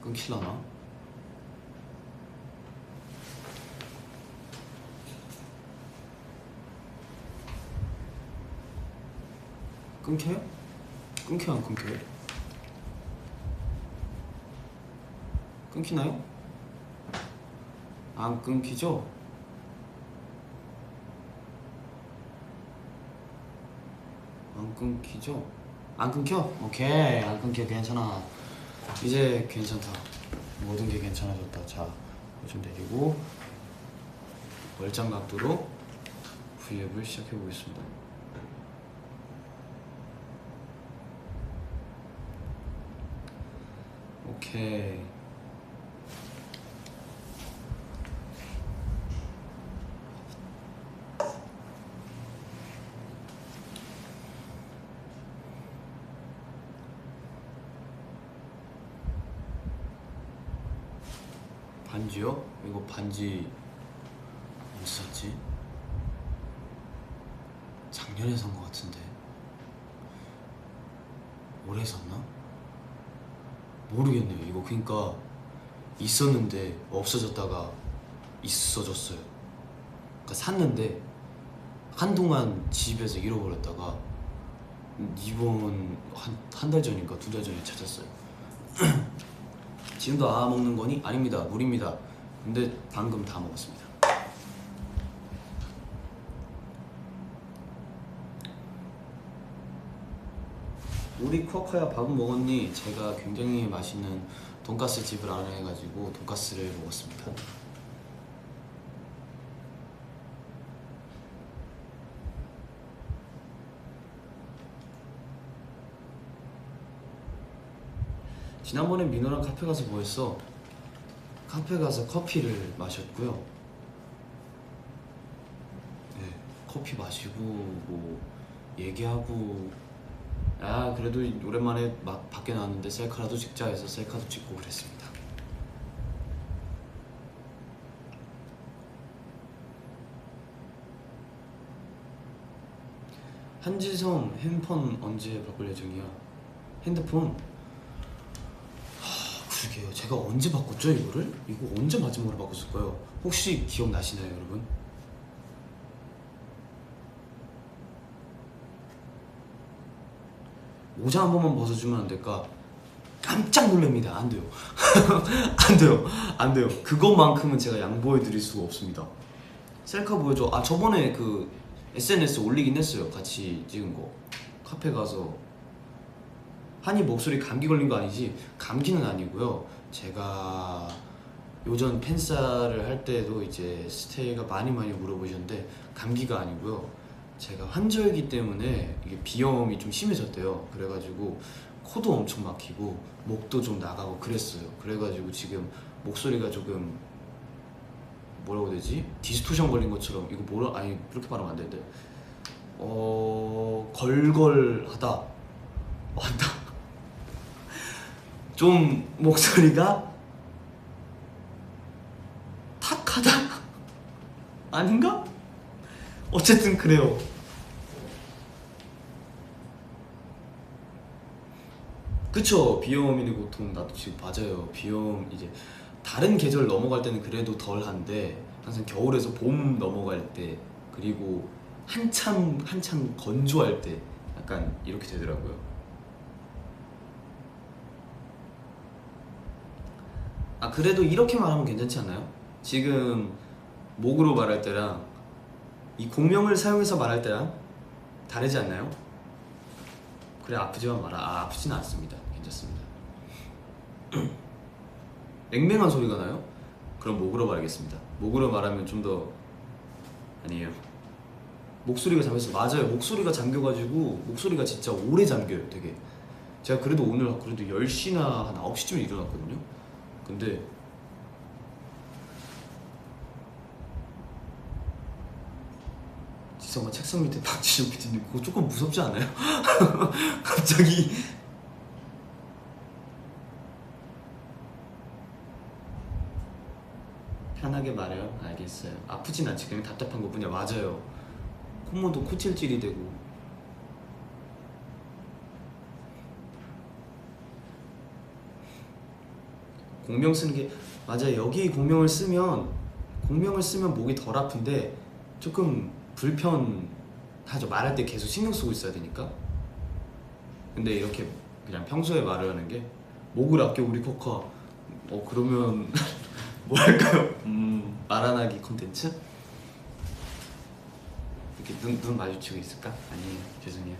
끊길라나? 끊겨요? 끊겨요 안 끊겨요? 끊기나요? 안 끊기죠? 안 끊기죠? 안 끊겨? 오케이 안 끊겨 괜찮아 이제 괜찮다 모든 게 괜찮아졌다 자 좀 내리고 월장 각도로 V앱을 시작해 보겠습니다 오케이 반지요? 이거 반지 언제 샀지? 작년에 산 거 같은데 올해 샀나? 모르겠네요 이거 그러니까 있었는데 없어졌다가 있어졌어요 그러니까 샀는데 한동안 집에서 잃어버렸다가 이번 한 달 전인가 두 달 전에 찾았어요 지금도 먹는 거니? 아닙니다 물입니다 근데 방금 다 먹었습니다 우리 쿼카야 밥은 먹었니? 제가 굉장히 맛있는 돈가스 집을 알아내가지고 돈가스를 먹었습니다 지난번에 민호랑 카페 가서 뭐 했어? 카페 가서 커피를 마셨고요 네, 커피 마시고 뭐 얘기하고 그래도 오랜만에 막 밖에 나왔는데 셀카라도 찍자 해서 셀카도 찍고 그랬습니다 한지성 핸폰 언제 바꿀 예정이야? 핸드폰? 그러게요 제가 언제 바꿨죠 이거를? 이거 언제 마지막으로 바꿨을까요? 혹시 기억나시나요 여러분? 모자 한 번만 벗어주면 안 될까? 깜짝 놀랍니다 안 돼요 안 돼요 안 돼요 그것만큼은 제가 양보해 드릴 수가 없습니다 셀카 보여줘 저번에 그 SNS 올리긴 했어요 같이 찍은 거 카페 가서 한이 목소리 감기 걸린 거 아니지? 감기는 아니고요 제가 요전 팬싸를 할 때도 이제 스테이가 많이 물어보셨는데 감기가 아니고요 제가 환절기 때문에 이게 비염이 좀 심해졌대요 그래가지고 코도 엄청 막히고 목도 좀 나가고 그랬어요 그래가지고 지금 목소리가 조금 뭐라고 해야 되지? 디스토션 걸린 것처럼 이거 아니 그렇게 말하면 안 되는데 걸걸하다 맞다 좀 목소리가 탁하다? 아닌가? 어쨌든 그래요 그쵸 비염이니 고통 나도 지금 맞아요 비염 이제 다른 계절 넘어갈 때는 그래도 덜한데 항상 겨울에서 봄 넘어갈 때 그리고 한참 건조할 때 약간 이렇게 되더라고요 그래도 이렇게 말하면 괜찮지 않나요? 지금 목으로 말할 때랑 이 공명을 사용해서 말할 때랑 다르지 않나요? 그래 아프지만 마라 아프지는 않습니다 괜찮습니다 맹맹한 소리가 나요? 그럼 목으로 말하겠습니다 목으로 말하면 좀 더 아니에요 목소리가 잠겼어 맞아요 목소리가 잠겨가지고 목소리가 진짜 오래 잠겨요 되게 제가 그래도 오늘 그래도 10시나 한 9시쯤에 일어났거든요 근데 지성아 책상 밑에 박지성 PD님 그거 조금 무섭지 않아요? 갑자기 편하게 말해요 알겠어요 아프진 않지 그냥 답답한 것뿐이야 맞아요 콧모도 코찔찔이 되고 공명 쓰는 게 맞아요. 여기 공명을 쓰면 목이 덜 아픈데 조금 불편하죠. 말할 때 계속 신경 쓰고 있어야 되니까. 근데 이렇게 그냥 평소에 말을 하는 게 목을 아껴 우리 코카. 그러면 뭐 할까요? 말 안 하기 콘텐츠? 이렇게 눈 마주치고 있을까? 아니에요. 죄송해요.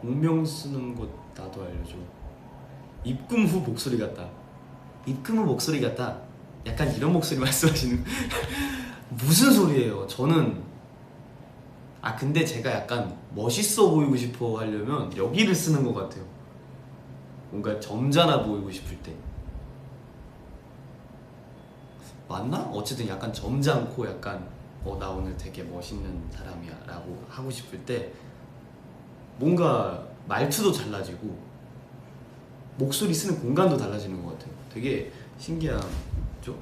공명 쓰는 곳 나도 알려줘. 입금 후 목소리 같다. 입금 후 목소리 같다. 약간 이런 목소리 말씀하시는 무슨 소리예요? 저는 근데 제가 약간 멋있어 보이고 싶어 하려면 여기를 쓰는 것 같아요. 뭔가 점잖아 보이고 싶을 때. 맞나? 어쨌든 약간 점잖고 약간 나 오늘 되게 멋있는 사람이야 라고 하고 싶을 때 뭔가 말투도 달라지고 목소리 쓰는 공간도 달라지는 것 같아요. 되게 신기하죠?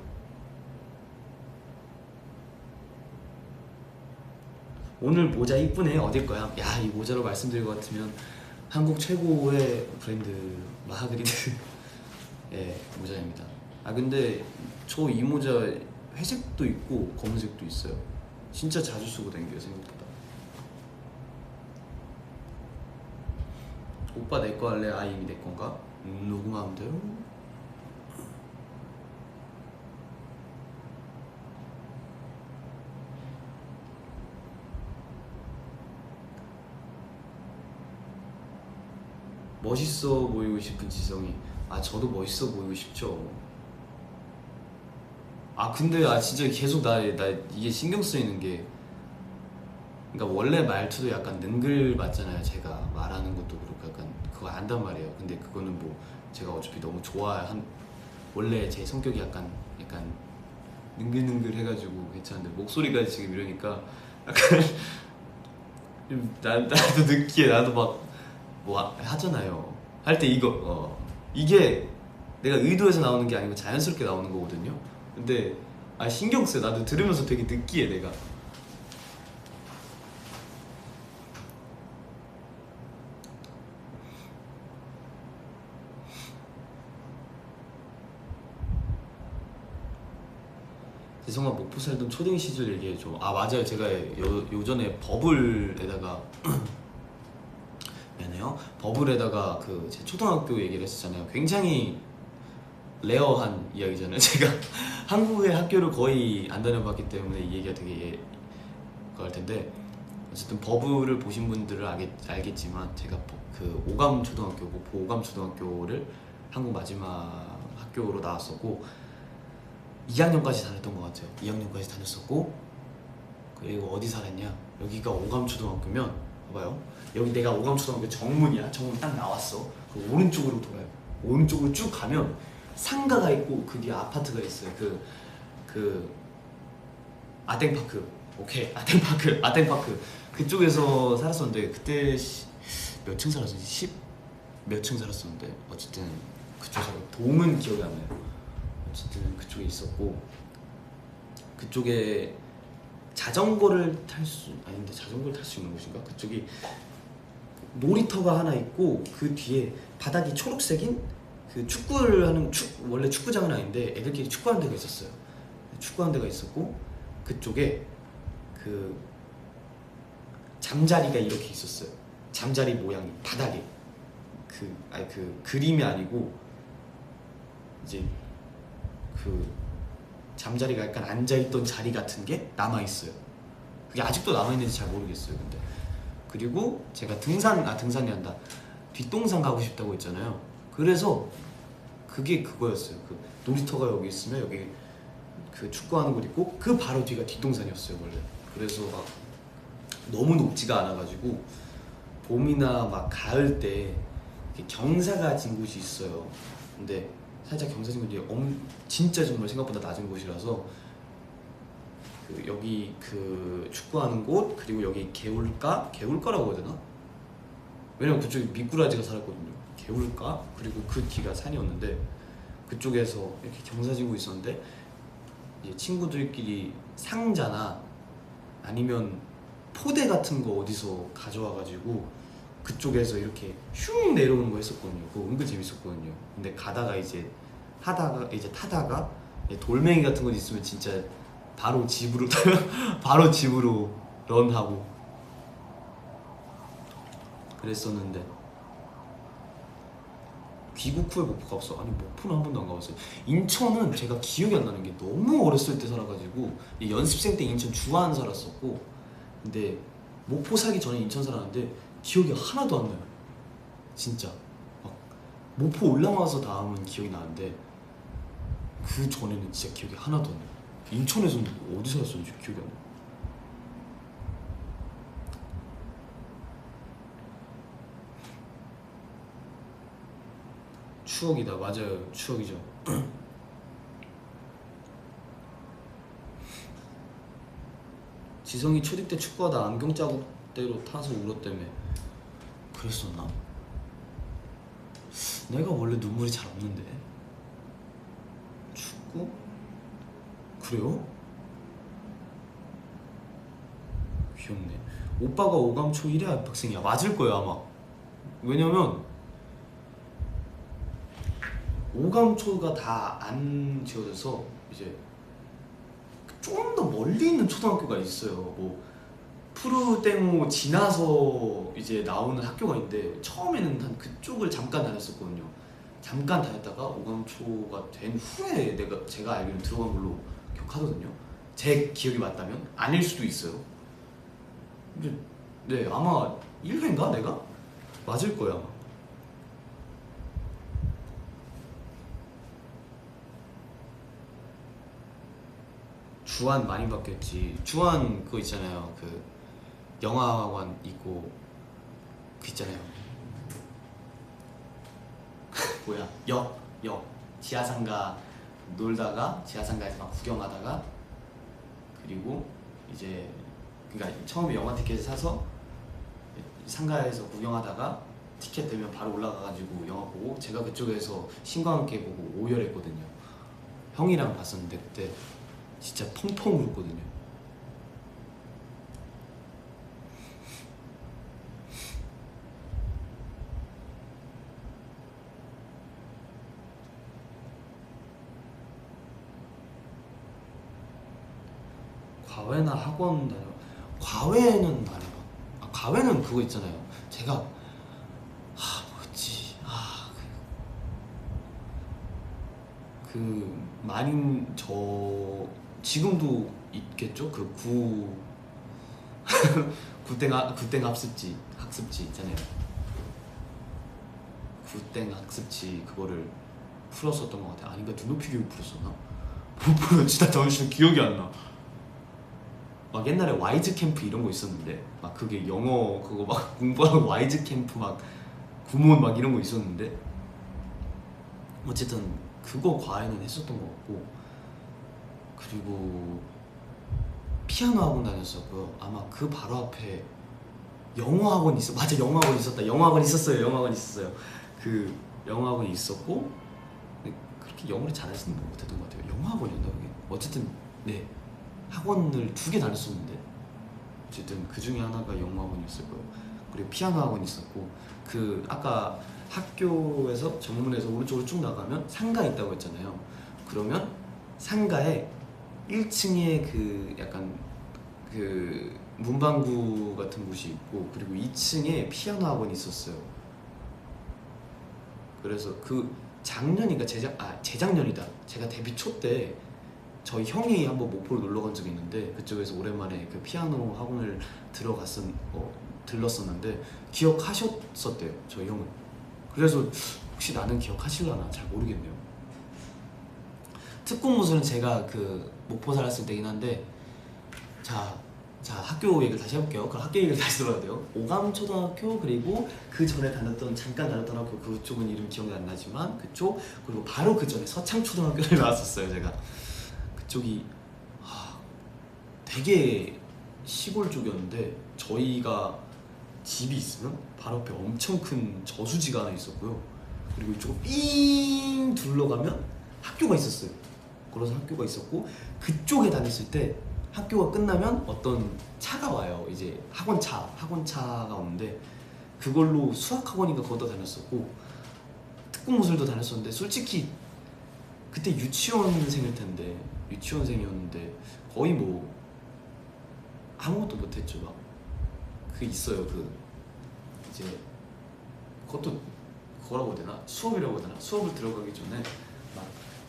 오늘 모자 이쁘네. 어딜 거야? 야, 이 모자로 말씀드릴 것 같으면 한국 최고의 브랜드 마하그리드의 모자입니다. 근데 저 이 모자 회색도 있고 검은색도 있어요. 진짜 자주 쓰고 다녀요 생각보다. 오빠 내 거 할래? 이미 내 건가? 누구 마음대로? 멋있어 보이고 싶은 지성이. 저도 멋있어 보이고 싶죠. 근데 진짜 계속 나 이게 신경 쓰이는 게, 그러니까 원래 말투도 약간 능글 맞잖아요. 제가 말하는 것도 그렇고 약간 그거 안단 말이에요. 근데 그거는 뭐 제가 어차피 너무 좋아한, 원래 제 성격이 약간 능글능글 해가지고 괜찮은데 목소리가 지금 이러니까 약간 나도 느끼해. 나도 막 뭐 하잖아요. 할 때 이게 내가 의도해서 나오는 게 아니고 자연스럽게 나오는 거거든요. 근데 신경 써요. 나도 들으면서 되게 느끼해 내가. 재성아 목포 살던 초딩 시절 얘기해줘. 맞아요. 제가 요전에 버블에다가 미안해요. 버블에다가 제 초등학교 얘기를 했었잖아요. 굉장히 레어한 이야기잖아요. 제가 한국의 학교를 거의 안 다녀봤기 때문에 이 얘기가 되게 그럴 텐데, 어쨌든 버블을 보신 분들은 알겠지만 제가 오감 초등학교, 목포 오감 초등학교를 한국 마지막 학교로 나왔었고 2학년까지 다녔던 것 같아요. 2학년까지 다녔었고, 그리고 어디 살았냐? 여기가 오감 초등학교면 봐봐요. 여기 내가 오감 초등학교 정문이야. 정문 딱 나왔어. 그 오른쪽으로 돌아요. 오른쪽으로 쭉 가면 상가가 있고 그 뒤에 아파트가 있어요. 아땡파크. 오케이, 아땡파크 그쪽에서 살았었는데 그때 몇 층 살았었지? 10 몇 층 살았었는데 어쨌든 그쪽에서 동은 기억이 안 나요. 어쨌든 그쪽에 있었고, 그쪽에 자전거를 탈 수 있는 곳인가? 그쪽이 놀이터가 하나 있고 그 뒤에 바닥이 초록색인 축구를 하는 원래 축구장은 아닌데 애들끼리 축구하는 데가 있었어요. 축구하는 데가 있었고 그쪽에 잠자리가 이렇게 있었어요. 잠자리 모양이 바닥에 그림이 아니고 이제 잠자리가 약간 앉아있던 자리 같은 게 남아있어요. 그게 아직도 남아있는지 잘 모르겠어요. 근데 그리고 제가 등산이 한다. 뒷동산 가고 싶다고 했잖아요. 그래서 그게 그거였어요. 놀이터가 여기 있으면 여기 축구하는 곳 있고 그 바로 뒤가 뒷동산이었어요 원래. 그래서 막 너무 높지가 않아가지고 봄이나 막 가을 때 경사가 진 곳이 있어요. 근데 살짝 경사 진 곳이 진짜 정말 생각보다 낮은 곳이라서 여기 축구하는 곳, 그리고 여기 개울가라고 해야 되나? 왜냐면 그쪽에 미꾸라지가 살았거든요. 개울가? 그리고 그 뒤가 산이었는데 그쪽에서 이렇게 경사지고 있었는데 이제 친구들끼리 상자나 아니면 포대 같은 거 어디서 가져와가지고 그쪽에서 이렇게 슝 내려오는 거 했었거든요. 그거 은근 재밌었거든요. 근데 가다가 이제 타다가 돌멩이 같은 거 있으면 진짜 바로 집으로 바로 집으로 런하고 그랬었는데 귀국 후에 목포 가봤어? 아니 목포는 한 번도 안 가봤어요. 인천은 제가 기억이 안 나는 게 너무 어렸을 때 살아가지고 연습생 때 인천 주안 살았었고 근데 목포 살기 전에 인천 살았는데 기억이 하나도 안 나요. 진짜 막 목포 올라와서 다음은 기억이 나는데 그 전에는 진짜 기억이 하나도 안 나요. 인천에서는 어디 살았었는지 기억이 안 나요. 추억이다. 맞아요. 추억이죠. 지성이 초딩 때 축구하다 안경 자국대로 타서 울었다며. 그랬었나? 내가 원래 눈물이 잘 없는데. 축구? 그래요? 귀엽네. 오빠가 오감초 1회 합학생이야. 맞을 거예요 아마. 왜냐면 오감초가 다 안 지어져서 이제 좀 더 멀리 있는 초등학교가 있어요. 뭐 푸르땡호 지나서 이제 나오는 학교가 있는데 처음에는 한 그쪽을 잠깐 다녔었거든요. 잠깐 다녔다가 오감초가 된 후에 제가 알기로는 들어간 걸로 기억하거든요. 제 기억이 맞다면 아닐 수도 있어요. 근데 네 아마 1회인가 내가? 맞을 거야 아마. 주안 많이 바뀌었지. 주안 그거 있잖아요. 그 영화관 있고 그 있잖아요. 뭐야? 역 지하상가 놀다가 지하상가에서 막 구경하다가 그리고 이제 그러니까 처음에 영화 티켓을 사서 상가에서 구경하다가 티켓 되면 바로 올라가가지고 영화 보고 제가 그쪽에서 신과 함께 보고 5열했거든요. 형이랑 봤었는데 그때 진짜 펑펑 울었거든요. 과외나 학원 다녀. 과외는 안 해봐. 과외는 그거 있잖아요. 제가 뭐였지? 그 만인 저 지금도 있겠죠? 그 구땡 학습지 있잖아요. 구땡 학습지 그거를 풀었었던 것 같아요. 아닌가 눈높이 교육 풀었었나? 못 풀었지. 나 정신 기억이 안 나. 막 옛날에 와이즈 캠프 이런 거 있었는데 막 그게 영어 그거 막 공부하는 와이즈 캠프 막 구몬 막 이런 거 있었는데 어쨌든 그거 과외는 했었던 것 같고 그리고 피아노 학원 다녔었고요. 아마 그 바로 앞에 영어 학원 맞아 영어 학원 있었다. 영어 학원 있었어요. 그 영어 학원이 있었고 그렇게 영어를 잘하지는 못했던 것 같아요. 영어 학원이었나 그게? 어쨌든 네 학원을 2개 다녔었는데 어쨌든 그 중에 하나가 영어 학원이었을 거예요. 그리고 피아노 학원이 있었고 그 아까 학교에서 정문에서 오른쪽으로 쭉 나가면 상가 있다고 했잖아요. 그러면 상가에 1층에 그 약간 그 문방구 같은 곳이 있고 그리고 2층에 피아노 학원이 있었어요. 그래서 그 작년인가 재작년이다. 제가 데뷔 초 때 저희 형이 한번 목포를 놀러 간 적이 있는데 그쪽에서 오랜만에 그 피아노 학원을 들렀었는데 기억하셨었대요. 저희 형은. 그래서 혹시 나는 기억하실라나 잘 모르겠네요. 특공무술은 제가 그 목포 살았을 때긴 한데 자 학교 얘기를 다시 해볼게요. 그럼 학교 얘기를 다시 들어야 돼요. 오감초등학교 그리고 그 전에 잠깐 다녔던 학교 그쪽은 이름 기억이 안 나지만 그쪽 그리고 바로 그 전에 서창초등학교를 나왔었어요. 제가 그쪽이 되게 시골 쪽이었는데 저희가 집이 있으면 바로 앞에 엄청 큰 저수지가 하나 있었고요. 그리고 이쪽으로 삥 둘러가면 학교가 있었어요. 걸어서 학교가 있었고, 그쪽에 다녔을 때 학교가 끝나면 어떤 차가 와요. 이제 학원차가 오는데 그걸로 수학학원인가 거기다 다녔었고, 특공무술도 다녔었는데, 솔직히 그때 유치원생이었는데 거의 뭐 아무것도 못했죠. 막 그 있어요. 그 이제 그것도 그거라고 해야 되나? 수업이라고 해야 되나? 수업을 들어가기 전에 막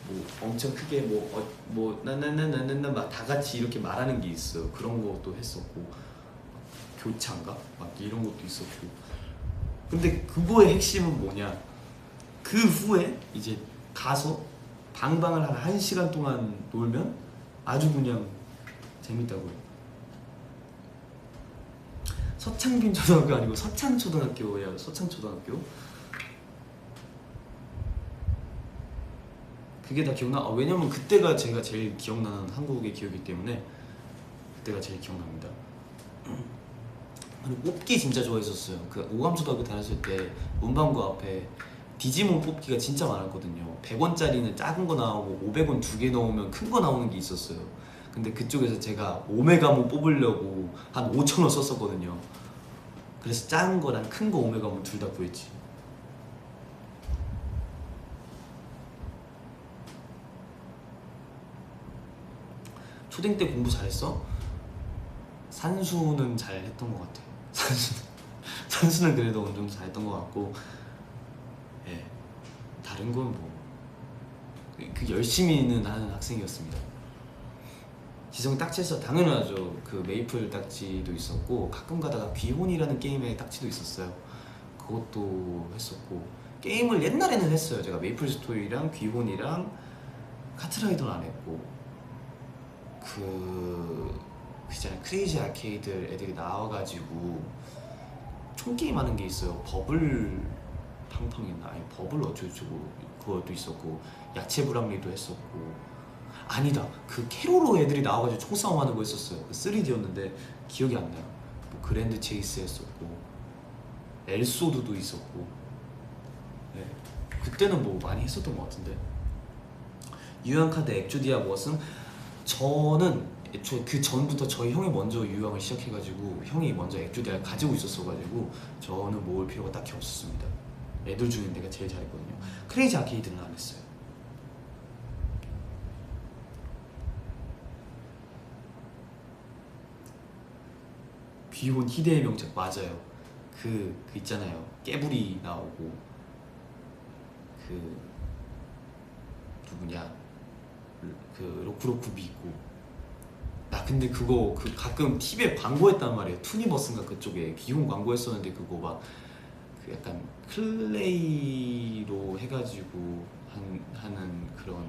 뭐 엄청 크게 뭐 나나나나나나 막 다 같이 이렇게 말하는 게 있어요. 그런 것도 했었고, 교차인가? 막 이런 것도 있었고. 근데 그거의 핵심은 뭐냐? 그 후에 이제 가서 방방을 한 1시간 동안 놀면 아주 그냥 재밌다고요. 서창빈 초등학교 아니고 서창초등학교예요. 서창초등학교. 그게 다 기억나? 왜냐면 그때가 제가 제일 기억나는 한국의 기억이기 때문에 그때가 제일 기억납니다. 그리고 뽑기 진짜 좋아했었어요. 그 오감초등학교 다녔을 때 문방구 앞에 디지몬 뽑기가 진짜 많았거든요. 100원짜리는 작은 거 나오고 500원 2개 넣으면 큰 거 나오는 게 있었어요. 근데 그쪽에서 제가 오메가몬 뽑으려고 한 5,000원 썼었거든요. 그래서 작은 거랑 큰 거 오메가몬 둘 다 구했지. 초딩 때 공부 잘했어? 산수는 잘했던 것 같아요. 산수는 그래도 어느 정도 잘했던 것 같고, 예, 다른 건 뭐 그 열심히는 하는 학생이었습니다. 지성 딱지에서 당연하죠. 그 메이플 딱지도 있었고, 가끔 가다가 귀혼이라는 게임의 딱지도 있었어요. 그것도 했었고, 게임을 옛날에는 했어요. 제가 메이플 스토리랑 귀혼이랑 카트라이더는 안 했고, 있잖아요. 크레이지 아케이드 애들이 나와가지고 총게임 하는 게 있어요. 버블 팡팡이나 아니 버블 어쩌고저쩌고 그것도 있었고, 야채 불합리도 했었고, 아니다, 그 캐로로 애들이 나와가지고 총싸움 하는 거 했었어요. 그 3D였는데 기억이 안 나요. 뭐 그랜드 체이스 했었고, 엘소드도 있었고, 네. 그때는 뭐 많이 했었던 것 같은데. 유형카드 엑조디아 무엇은? 저는 애초에 그 전부터 저희 형이 먼저 유형을 시작해가지고 형이 먼저 엑조디아를 가지고 있었어가지고 저는 모을 필요가 딱히 없었습니다. 애들 중에 내가 제일 잘했거든요. 크레이지 아케이드는 안 했어요. 귀혼 희대의 명작 맞아요. 그 있잖아요. 깨부리 나오고, 그 누구냐, 그 로쿠로쿠비 있고. 나 근데 그거 가끔 TV에 광고했단 말이에요. 투니버스인가 그쪽에 귀혼 광고했었는데, 그거 막 그 약간 클레이로 해가지고 하는 그런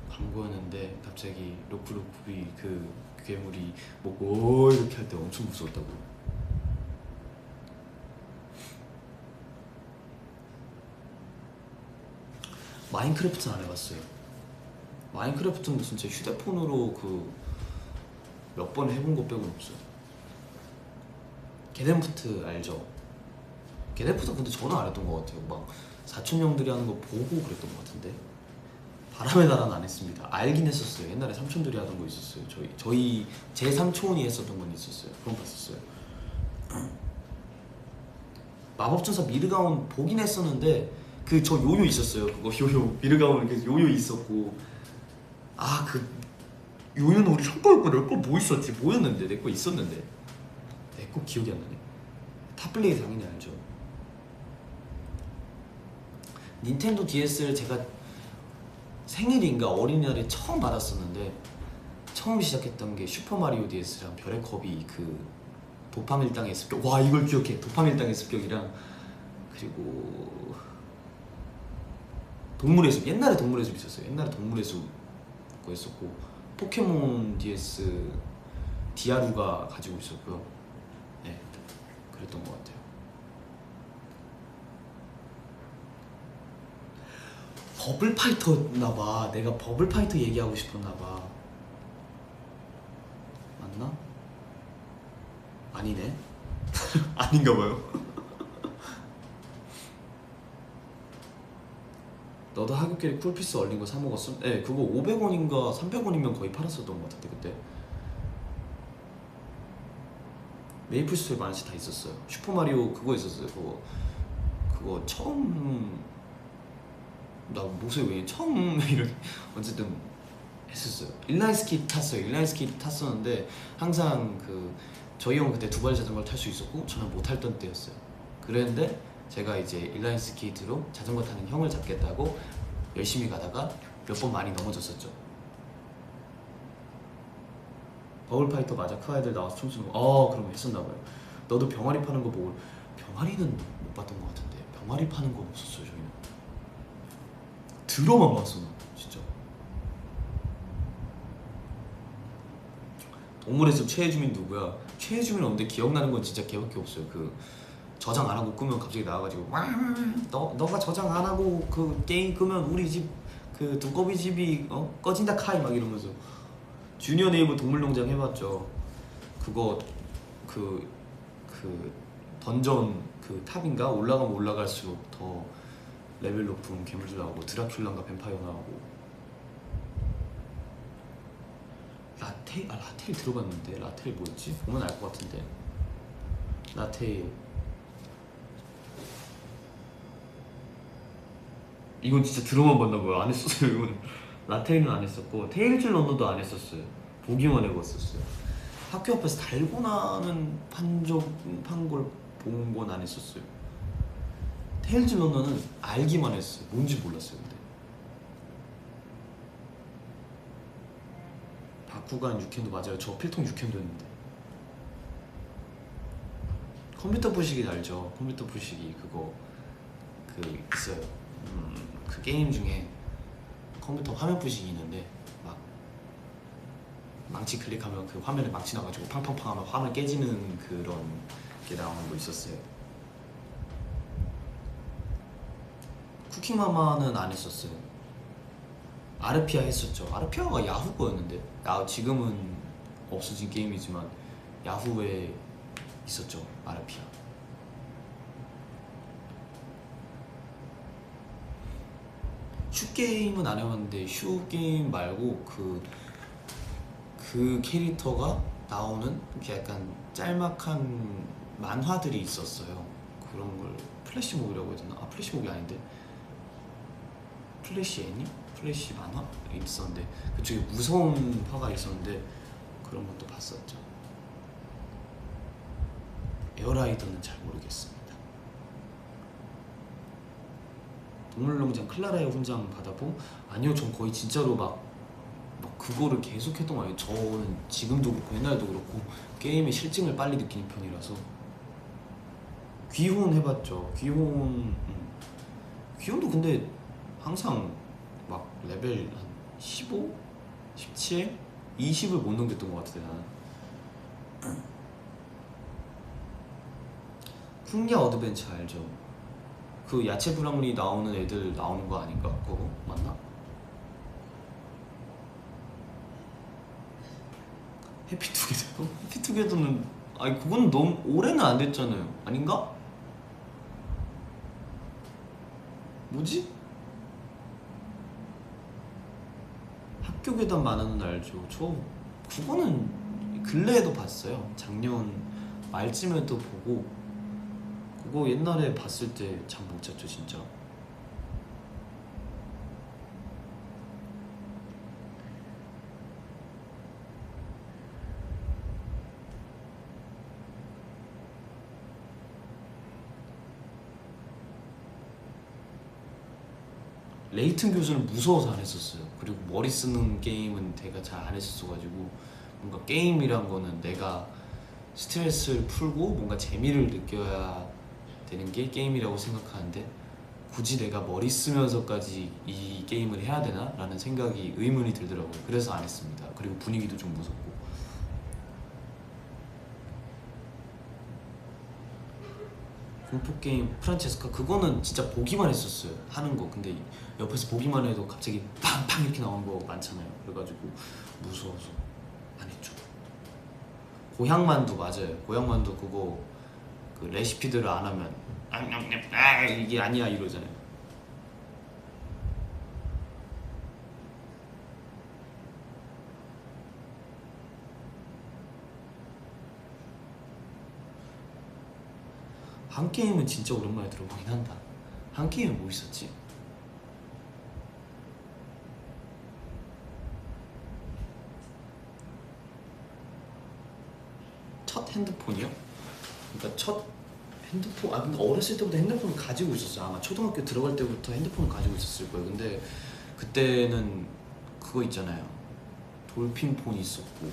광고였는데, 갑자기 로쿠로쿠비 그 괴물이 뭐 이렇게 할 때 엄청 무서웠다고. 마인크래프트는 안 해봤어요. 마인크래프트는 진짜 휴대폰으로 몇 번 해본 것 빼고는 없어요. 게덴푸트 알죠? 게덴푸트 근데 저는 안 했던 것 같아요. 막 사촌 형들이 하는 거 보고 그랬던 것 같은데. 바람의 나라는 안 했습니다. 알긴 했었어요. 옛날에 삼촌들이 하던 거 있었어요. 제 삼촌이 했었던 건 있었어요. 그런 거 봤었어요. 마법전사 미르가운 보긴 했었는데, 그 저 요요 있었어요. 그거 요요 미르가운 그 요요 있었고, 그 요요는 우리 형 거였고 내 거 뭐 있었지? 뭐였는데? 내 거 있었는데 내 거 기억이 안 나네. 탑플레이 당연히 알죠. 닌텐도 DS를 제가 생일인가 어린이날에 처음 받았었는데, 처음 시작했던 게 슈퍼마리오 DS랑 별의 컵이 그 도파밀당의 습격, 와 이걸 기억해. 도파밀당의 습격이랑, 그리고 동물의 숲, 옛날에 동물의 숲 있었어요. 옛날에 동물의 숲 거 있었고, 포켓몬 DS 디아루가 가지고 있었고요. 네, 그랬던 것 같아요. 버블파이터나봐. 내가 버블파이터 얘기하고 싶었나봐. 맞나? 아니네. 아닌가봐요. 너도 하굣길에 쿨피스 얼린 거 사 먹었음? 네, 그거 500원인가 300원이면 거의 팔았었던 것 같은데 그때. 메이플 스토리 만화책 다 있었어요. 슈퍼마리오 그거 있었어요. 그거 처음 나 목소리 왜 처음 이런 어쨌든 했었어요. 인라인 스케이트 탔어요. 인라인 스케이트 탔었는데 항상 그 저희 형은 그때 두발 자전거를 탈 수 있었고 저는 못 탈던 때였어요. 그랬는데 제가 이제 인라인 스케이트로 자전거 타는 형을 잡겠다고 열심히 가다가 몇 번 많이 넘어졌었죠. 버블파이터 맞아. 그 아이들 나와서 춤추는 거. 그럼 했었나봐요. 너도 병아리 파는 거 보고. 병아리는 못 봤던 것 같은데 병아리 파는 건 없었어요. 저희는 들어만 봤어. 진짜 동물의 숲 최혜주민 누구야? 최혜주민 없는데 기억나는 건 진짜 걔밖에 없어요. 그 저장 안 하고 끄면 갑자기 나와가지고 너가 저장 안 하고 그 게임 끄면 우리 집 그 두꺼비 집이 꺼진다 카이 막 이러면서. 주니어 네이버 동물농장 해봤죠. 그거 그 던전 그 탑인가 올라가면 올라갈수록 더 레벨 높은 괴물들 나오고 드라큘라인가 뱀파이어 나오고. 라테일 들어봤는데 라테일 뭐였지? 보면 알 것 같은데. 라테일 이건 진짜 들어만 봤나봐요. 안 했었어요. 이건 라테일은 안 했었고 테일즈 런너도 안 했었어요. 보기만 해봤었어요. 학교 앞에서 달고나는 판 걸 본 건 안 했었어요. 테일즈 런너는 알기만 했어요. 뭔지 몰랐어요. 근데 바쿠간 유캔도 맞아요. 저 필통 유캔도 했는데. 컴퓨터 부시기 알죠? 컴퓨터 부시기 그거 그 있어요. 그 게임 중에 컴퓨터 화면 부시기 있는데 막 망치 클릭하면 그 화면에 망치 나가지고 팡팡팡 하면 화면 깨지는 그런 게 나오는 거 있었어요. 쿠킹마마는 안 했었어요. 아르피아 했었죠. 아르피아가 야후 거였는데 지금은 없어진 게임이지만 야후에 있었죠. 아르피아. 슈게임은 안 해봤는데 슈게임 말고 그 캐릭터가 나오는 약간 짤막한 만화들이 있었어요. 그런 걸 플래시몹이라고 해야 되나? 플래시몹이 아닌데 플래시 애니? 플래시 만화? 있었는데 그쪽에 무서운 화가 있었는데 그런 것도 봤었죠. 에어라이더는 잘 모르겠습니다. 동물농장 클라라의 훈장 받아보? 아니요, 전 거의 진짜로 막 그거를 계속 했던 거 아니에요. 저는 지금도 그렇고 옛날에도 그렇고 게임의 실증을 빨리 느끼는 편이라서. 귀혼 해봤죠. 귀혼도 근데 항상 막 레벨 한 15? 17? 20을 못 넘겼던 것 같아 나는. 풍야 어드벤처 알죠? 그 야채 브랑리 나오는 애들 나오는 거 아닌가? 그거 맞나? 해피투게더? 해피투게더는 아니 그건 너무 올해는 안 됐잖아요. 아닌가? 뭐지? 학교 괴담 만화는 알죠. 저 그거는 근래에도 봤어요. 작년 말쯤에도 보고. 그거 옛날에 봤을 때 잠 못 잤죠 진짜. 레이튼 교수는 무서워서 안 했었어요. 그리고 머리 쓰는 게임은 제가 잘 안 했었어가지고 뭔가 게임이란 거는 내가 스트레스를 풀고 뭔가 재미를 느껴야 되는 게 게임이라고 생각하는데 굳이 내가 머리 쓰면서까지 이 게임을 해야 되나? 라는 생각이 의문이 들더라고요. 그래서 안 했습니다. 그리고 분위기도 좀 무섭고. 공포게임 프란체스카 그거는 진짜 보기만 했었어요. 하는 거. 근데 옆에서 보기만 해도 갑자기 팡팡 이렇게 나오는 거 많잖아요. 그래가지고 무서워서 안 했죠. 고향만두 맞아요. 고향만두 그거 그 레시피들을 안 하면 이게 아니야 이러잖아요. 한 게임은 진짜 오랜만에 들어보긴 한다. 한 게임은 뭐 있었지? 첫 핸드폰이요? 그러니까 첫 핸드폰, 근데 어렸을 때부터 핸드폰을 가지고 있었어요. 아마 초등학교 들어갈 때부터 핸드폰을 가지고 있었을 거예요. 근데 그때는 그거 있잖아요. 돌핀폰이 있었고,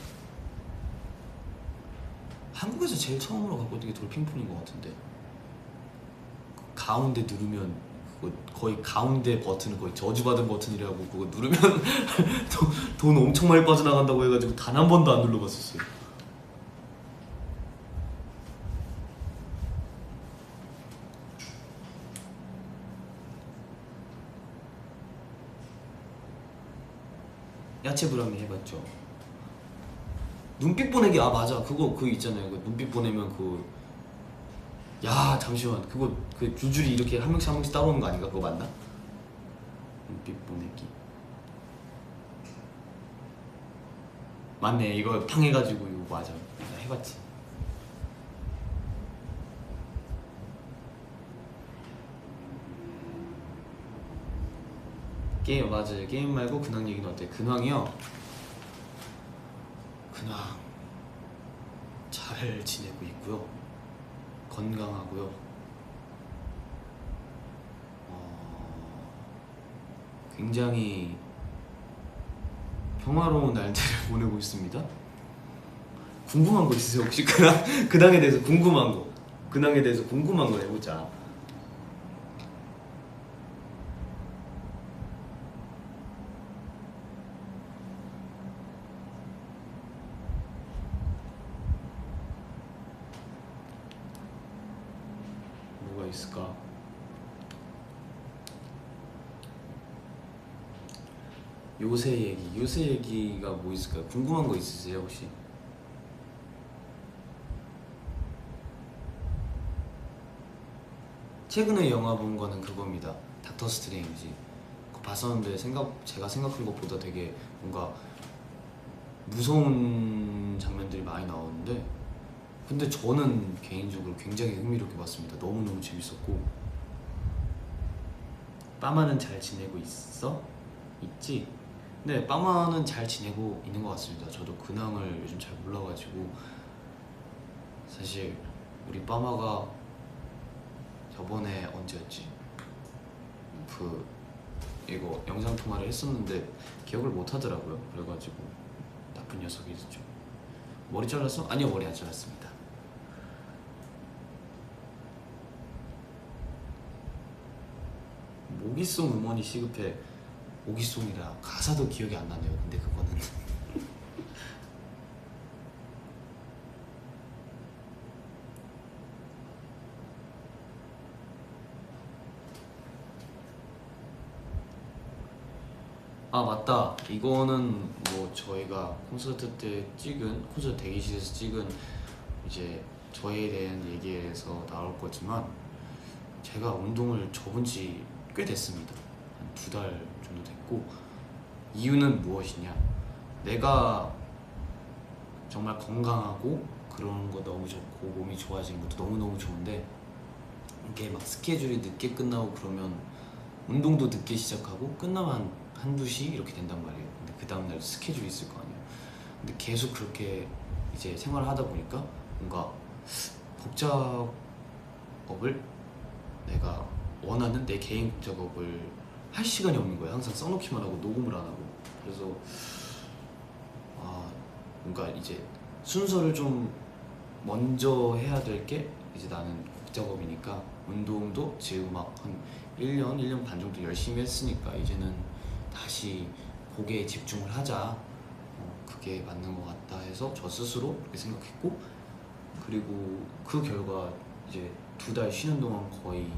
한국에서 제일 처음으로 갖고 있던 게 돌핀폰인 것 같은데, 가운데 누르면 그거 거의 가운데 버튼은 거의 저주받은 버튼이라고, 그거 누르면 돈 엄청 많이 빠져나간다고 해가지고 단 한 번도 안 눌러봤었어요. 야채 브라미 해봤죠. 눈빛 보내기, 아 맞아, 그거 그 있잖아요. 그 눈빛 보내면 그, 야 잠시만, 그거 그 줄줄이 이렇게 한 명씩 따라오는 거 아닌가? 그거 맞나? 눈빛 보내기 맞네. 이거 탕해가지고 이거 맞아. 나 해봤지. 게임 맞아요. 게임 말고 근황 얘기는 어때? 근황이요? 근황 잘 지내고 있고요. 건강하고요. 굉장히 평화로운 날들을 보내고 있습니다. 궁금한 거 있으세요 혹시? 근황에 대해서 궁금한 거, 근황에 대해서 궁금한 거 해보자. 뭐가 있을까? 요새 얘기가 뭐 있을까요? 궁금한 거 있으세요 혹시? 최근에 영화 본 거는 그겁니다. 닥터 스트레인지. 그거 봤었는데 제가 생각한 것보다 되게 뭔가 무서운 장면들이 많이 나오는데, 근데 저는 개인적으로 굉장히 흥미롭게 봤습니다. 너무너무 재밌었고. 빠마는 잘 지내고 있어? 있지? 네, 빠마는 잘 지내고 있는 것 같습니다. 저도 근황을 요즘 잘 몰라가지고, 사실 우리 빠마가 저번에 언제였지? 그 이거 영상 통화를 했었는데 기억을 못 하더라고요. 그래가지고 나쁜 녀석이죠. 머리 잘랐어? 아니요, 머리 안 잘랐습니다. 모기송 음원이 시급해. 모기송이라 가사도 기억이 안 나네요. 근데 그거는 아 맞다, 이거는 뭐 저희가 콘서트 때 찍은, 콘서트 대기실에서 찍은 이제 저에 대한 얘기에서 나올 거지만, 제가 운동을 접은 지 꽤 됐습니다. 한 2달 정도 됐고, 이유는 무엇이냐, 내가 정말 건강하고 그런 거 너무 좋고 몸이 좋아지는 것도 너무너무 좋은데, 이게 막 스케줄이 늦게 끝나고 그러면 운동도 늦게 시작하고 끝나면 한 2시 이렇게 된단 말이에요. 근데 그 다음날 스케줄이 있을 거 아니에요. 근데 계속 그렇게 이제 생활을 하다 보니까 뭔가 곡 작업을, 내가 원하는 내 개인 곡 작업을 할 시간이 없는 거예요. 항상 써놓기만 하고 녹음을 안 하고. 그래서 뭔가 이제 순서를 좀 먼저 해야 될 게, 이제 나는 곡 작업이니까 운동도 지금 막 한 1년 반 정도 열심히 했으니까 이제는 다시 곡에 집중을 하자, 그게 맞는 것 같다 해서 저 스스로 그렇게 생각했고, 그리고 그 결과 이제 2달 쉬는 동안 거의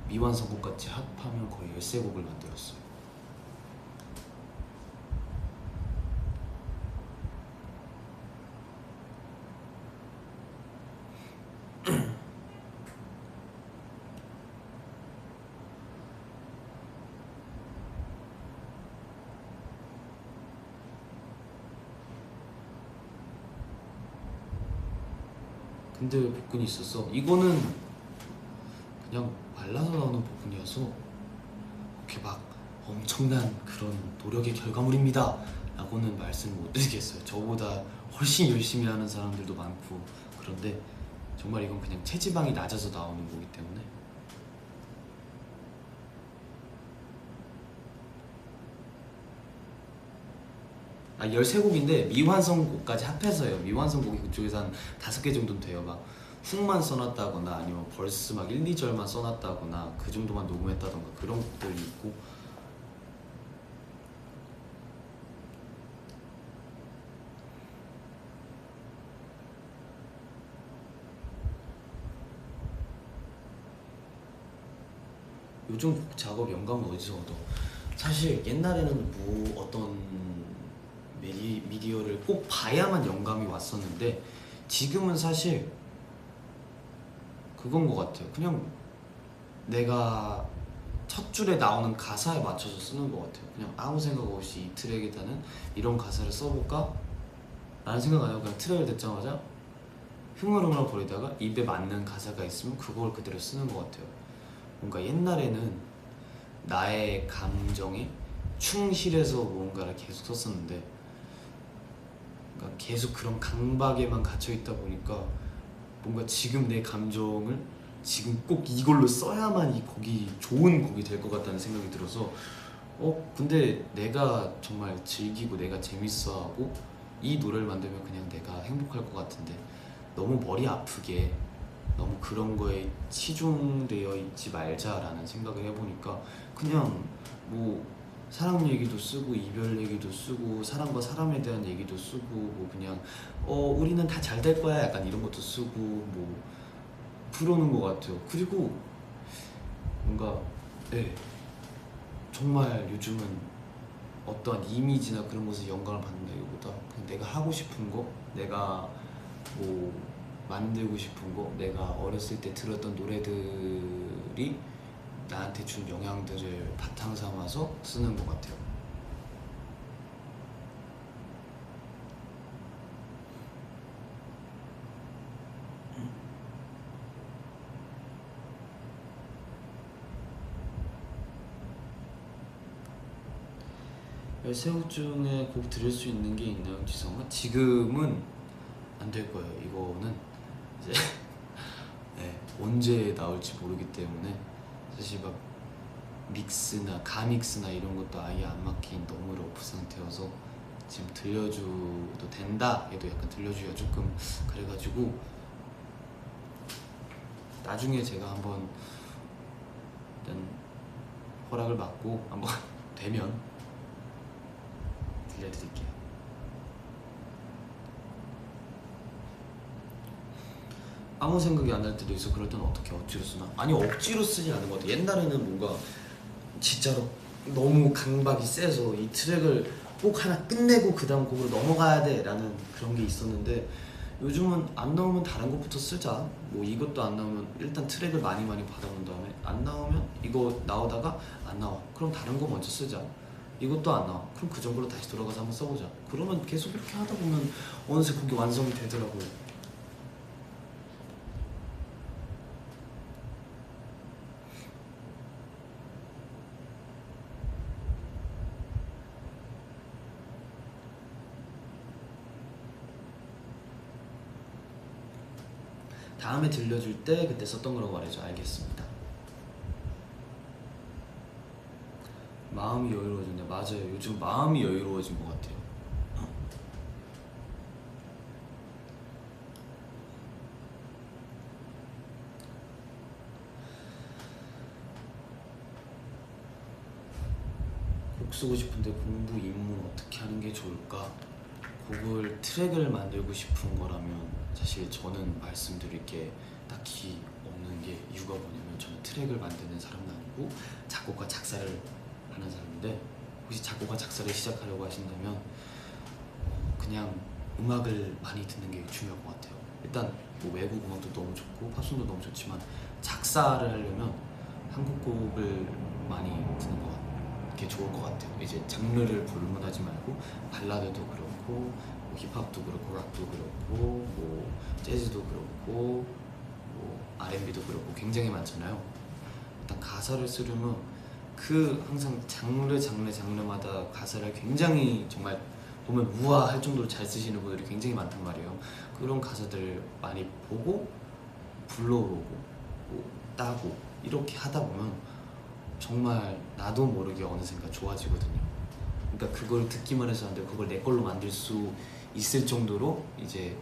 미완성곡까지 합하면 거의 13곡을 만들었어요. 근데 왜 복근이 있었어? 이거는 그냥 말라서 나오는 부분이어서 그렇게 막 엄청난 그런 노력의 결과물입니다 라고는 말씀 못 드리겠어요. 저보다 훨씬 열심히 하는 사람들도 많고 그런데 정말 이건 그냥 체지방이 낮아서 나오는 거기 때문에. 아 13곡인데 미완성곡까지 합해서요. 미완성곡이 그쪽에서 한 5개 정도는 돼요. 막 훅만 써놨다거나 아니면 벌스 막 1, 2절만 써놨다거나 그 정도만 녹음했다던가 그런 곡들이 있고. 요즘 곡 작업 영감을 어디서 얻어? 사실 옛날에는 뭐 어떤 미디어를 꼭 봐야만 영감이 왔었는데 지금은 사실 그건 것 같아요. 그냥 내가 첫 줄에 나오는 가사에 맞춰서 쓰는 것 같아요. 그냥 아무 생각 없이 이 트랙에다는 이런 가사를 써볼까? 라는 생각 안 하고 그냥 트랙을 듣자마자 흥얼흥얼 거리다가 입에 맞는 가사가 있으면 그걸 그대로 쓰는 것 같아요. 뭔가 옛날에는 나의 감정에 충실해서 뭔가를 계속 썼었는데 그러니까 계속 그런 강박에만 갇혀 있다 보니까 뭔가 지금 내 감정을 지금 꼭 이걸로 써야만 이 곡이 좋은 곡이 될 것 같다는 생각이 들어서 근데 내가 정말 즐기고 내가 재밌어하고 이 노래를 만들면 그냥 내가 행복할 것 같은데 너무 머리 아프게 너무 그런 거에 치중되어 있지 말자라는 생각을 해보니까 그냥 뭐 사랑 얘기도 쓰고 이별 얘기도 쓰고 사람과 사람에 대한 얘기도 쓰고 뭐 그냥 우리는 다 잘 될 거야 약간 이런 것도 쓰고 뭐 그러는 것 같아요. 그리고 뭔가 네 정말 요즘은 어떠한 이미지나 그런 것에 영감을 받는다기보다 그냥 내가 하고 싶은 거 내가 뭐 만들고 싶은 거 내가 어렸을 때 들었던 노래들이 나한테 준 영향들을 바탕 삼아서 쓰는 것 같아요. 13곡 중에 곡 들을 수 있는 게 있나요? 지성아? 지금은 안 될 거예요. 이거는 이제 네, 언제 나올지 모르기 때문에 사실 막 믹스나 가믹스나 이런 것도 아예 안 막힌 너무 러프 상태여서 지금 들려줘도 된다 해도 약간 들려주기가 조금 그래가지고 나중에 제가 한번 일단 허락을 받고 한번 되면 들려드릴게요. 아무 생각이 안 날 때도 있어. 그럴 때는 어떻게 억지로 쓰나? 아니 억지로 쓰지 않은 것 같아. 옛날에는 뭔가 진짜로 너무 강박이 세서 이 트랙을 꼭 하나 끝내고 그 다음 곡으로 넘어가야 돼 라는 그런 게 있었는데 요즘은 안 나오면 다른 곡부터 쓰자. 뭐 이것도 안 나오면 일단 트랙을 많이 받아본 다음에 안 나오면 이거 나오다가 안 나와. 그럼 다른 거 먼저 쓰자. 이것도 안 나와. 그럼 그 정도로 다시 돌아가서 한번 써보자. 그러면 계속 이렇게 하다 보면 어느새 곡이 완성이 되더라고요. 다음에 들려줄 때 그때 썼던 거라고 말해줘. 알겠습니다. 마음이 여유로워진다. 맞아요. 요즘 마음이 여유로워진 것 같아요. 곡 쓰고 싶은데 공부, 입문 어떻게 하는 게 좋을까? 곡을 트랙을 만들고 싶은 거라면 사실 저는 말씀드릴 게 딱히 없는 게 이유가 뭐냐면 저는 트랙을 만드는 사람은 아니고 작곡과 작사를 하는 사람인데 혹시 작곡과 작사를 시작하려고 하신다면 그냥 음악을 많이 듣는 게 중요할 것 같아요. 일단 뭐 외국 음악도 너무 좋고 팝송도 너무 좋지만 작사를 하려면 한국 곡을 많이 듣는 게 좋을 것 같아요. 이제 장르를 불문하지 말고 발라드도 그렇고 뭐 힙합도 그렇고 락도 그렇고 뭐 재즈도 그렇고 뭐 뭐 R&B도 그렇고 굉장히 많잖아요. 일단 가사를 쓰려면 그 항상 장르마다 가사를 굉장히 정말 보면 우와 할 정도로 잘 쓰시는 분들이 굉장히 많단 말이에요. 그런 가사들을 많이 보고 불러보고 뭐 따고 이렇게 하다 보면 정말 나도 모르게 어느샌가 좋아지거든요. 그러니까 그걸 듣기만 해서 안 되고 그걸 내 걸로 만들 수 있을 정도로 이제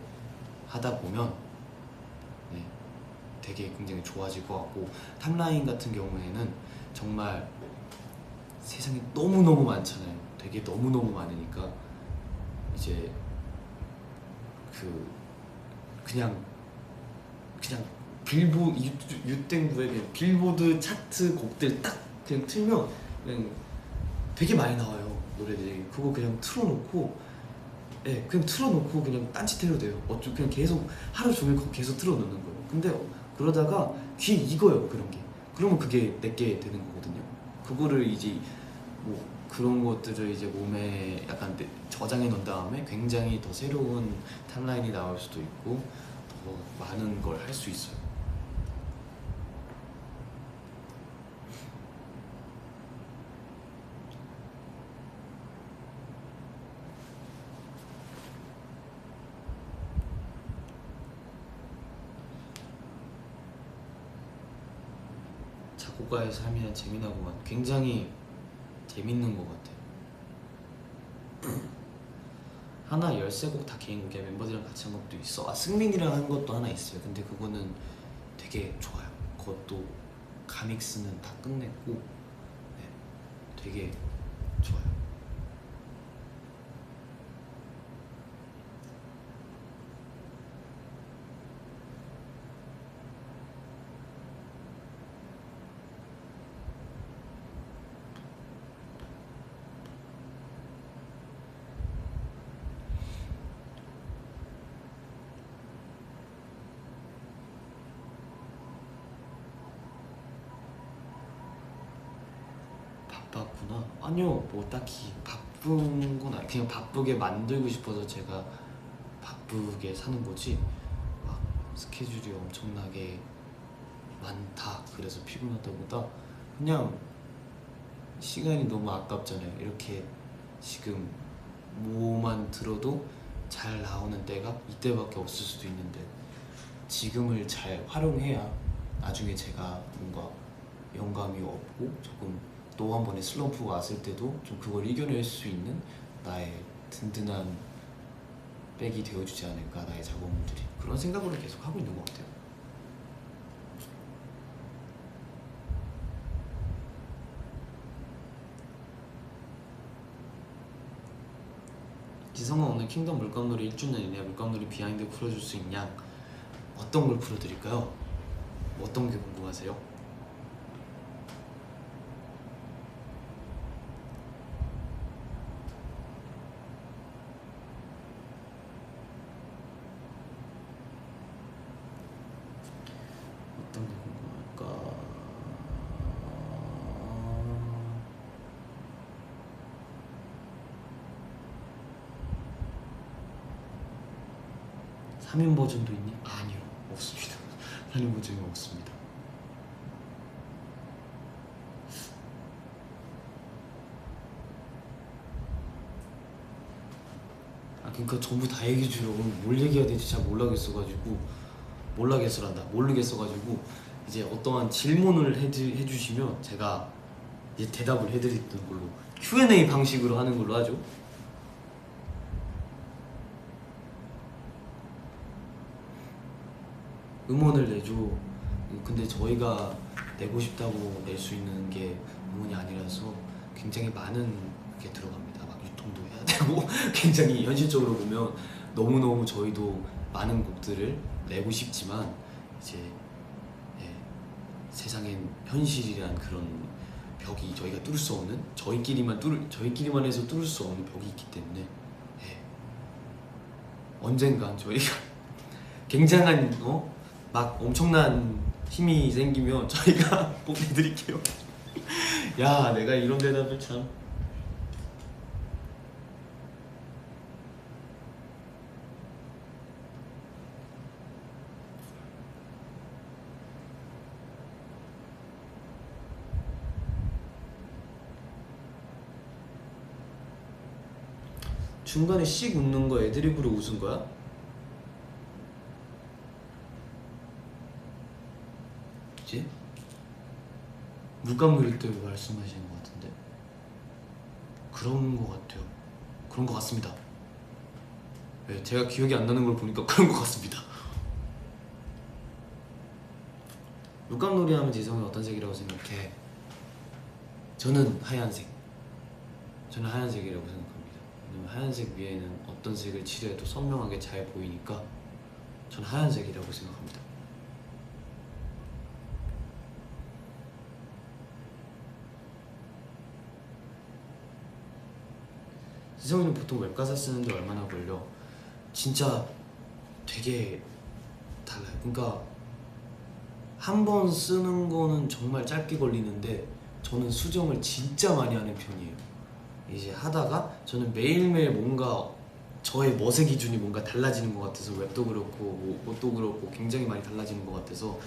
하다 보면 네, 되게 굉장히 좋아질 것 같고, 탑라인 같은 경우에는 정말 세상에 너무너무 많잖아요. 되게 너무너무 많으니까 이제 그냥 빌보드 유땡구의 그냥 빌보드 차트 곡들 딱 그냥 틀면 그냥 되게 많이 나와요, 노래들이. 그거 그냥 틀어놓고 그냥 틀어놓고 그냥 딴짓해도 돼요. 그냥 계속 하루 종일 계속 틀어놓는 거예요. 근데 그러다가 귀에 익어요, 그런 게. 그러면 그게 내게 되는 거거든요. 그거를 이제 뭐 그런 것들을 이제 몸에 약간 저장해 놓은 다음에 굉장히 더 새로운 탑라인이 나올 수도 있고 더 많은 걸 할 수 있어요. 작곡가의 삶이란 재미나고만 굉장히 재밌는 것 같아요. 하나 13곡 다 개인곡이야. 멤버들이랑 같이 한 것도 있어. 승민이랑 한 것도 하나 있어요. 근데 그거는 되게 좋아요. 그것도 가믹스는 다 끝냈고 네, 되게 좋아요. 바빴구나. 아니요, 뭐 딱히 바쁜 건 아니, 그냥 바쁘게 만들고 싶어서 제가 바쁘게 사는 거지 막 스케줄이 엄청나게 많다 그래서 피곤하다보다 그냥 시간이 너무 아깝잖아요. 이렇게 지금 뭐만 들어도 잘 나오는 때가 이때밖에 없을 수도 있는데 지금을 잘 활용해야 나중에 제가 뭔가 영감이 없고 조금 또 한 번의 슬럼프가 왔을 때도 좀 그걸 이겨낼 수 있는 나의 든든한 백이 되어주지 않을까, 나의 작업물들이. 그런 생각으로 계속 하고 있는 것 같아요. 지성아, 오늘 킹덤 물감놀이 1주년이네. 물감놀이 비하인드 풀어줄 수 있냐? 어떤 걸 풀어드릴까요? 어떤 게 궁금하세요? 어떤 게 궁금할까? 3인 버전도 있니? 아니요, 없습니다. 3인 버전이 없습니다. 그러니까 전부 다 얘기해 주려고 뭘 얘기해야 될지 잘 모르겠어가지고 이제 어떠한 질문을 해주시면 제가 이제 대답을 해드리는 걸로, Q&A 방식으로 하는 걸로 하죠. 음원을 내줘. 근데 저희가 내고 싶다고 낼 수 있는 게 음원이 아니라서 굉장히 많은 게 들어갑니다. 막 유통도 해야 되고 굉장히 현실적으로 보면 너무너무 저희도 많은 곡들을 내고 싶지만 이제 세상엔 현실이란 그런 벽이 저희가 뚫을 수 없는, 저희끼리만 해서 뚫을 수 없는 벽이 있기 때문에 언젠간 저희가 굉장한 막 엄청난 힘이 생기면 저희가 꼭 해드릴게요. 야, 내가 이런 대답을 참. 중간에 씩 웃는 거 애드립으로 웃은 거야? 뭐지? 물감 그릴 때 말씀하시는 것 같은데 그런 것 같아요. 그런 것 같습니다. 네, 제가 기억이 안 나는 걸 보니까 그런 것 같습니다. 물감놀이 하면 지성이 어떤 색이라고 생각해? 저는 하얀색. 저는 하얀색이라고 생각합니다. 왜냐면 하얀색 위에는 어떤 색을 칠해도 선명하게 잘 보이니까 저는 하얀색이라고 생각합니다. 지성이는 보통 웹가사 쓰는데 얼마나 걸려? 진짜 되게 달라요. 그러니까 한 번 쓰는 거는 정말 짧게 걸리는데 저는 수정을 진짜 많이 하는 편이에요. 이제 하다가 저는 매일매일 뭔가 저의 멋의 기준이 뭔가 달라지는 것 같아서 웹도 그렇고 뭐 옷도 그렇고 굉장히 많이 달라지는 것 같아서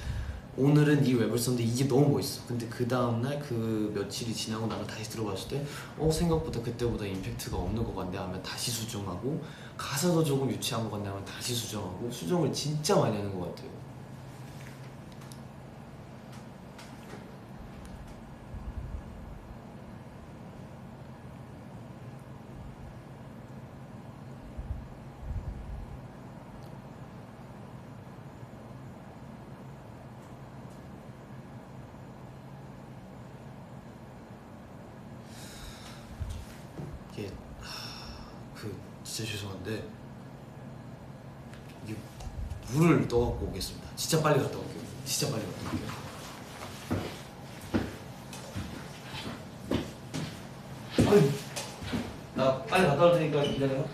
오늘은 이 웹을 썼는데 이게 너무 멋있어. 근데 그 다음날 그 며칠이 지나고 나서 다시 들어봤을 때 생각보다 그때보다 임팩트가 없는 것 같네 하면 다시 수정하고 가사도 조금 유치한 것 같네 하면 다시 수정하고 수정을 진짜 많이 하는 것 같아요. 이게 진짜 죄송한데 이게 물을 떠갖고 오겠습니다. 진짜 빨리 갔다 올게요. 진짜 빨리 갔다 올게요. 아유, 나 빨리 갔다 올 테니까 기다려.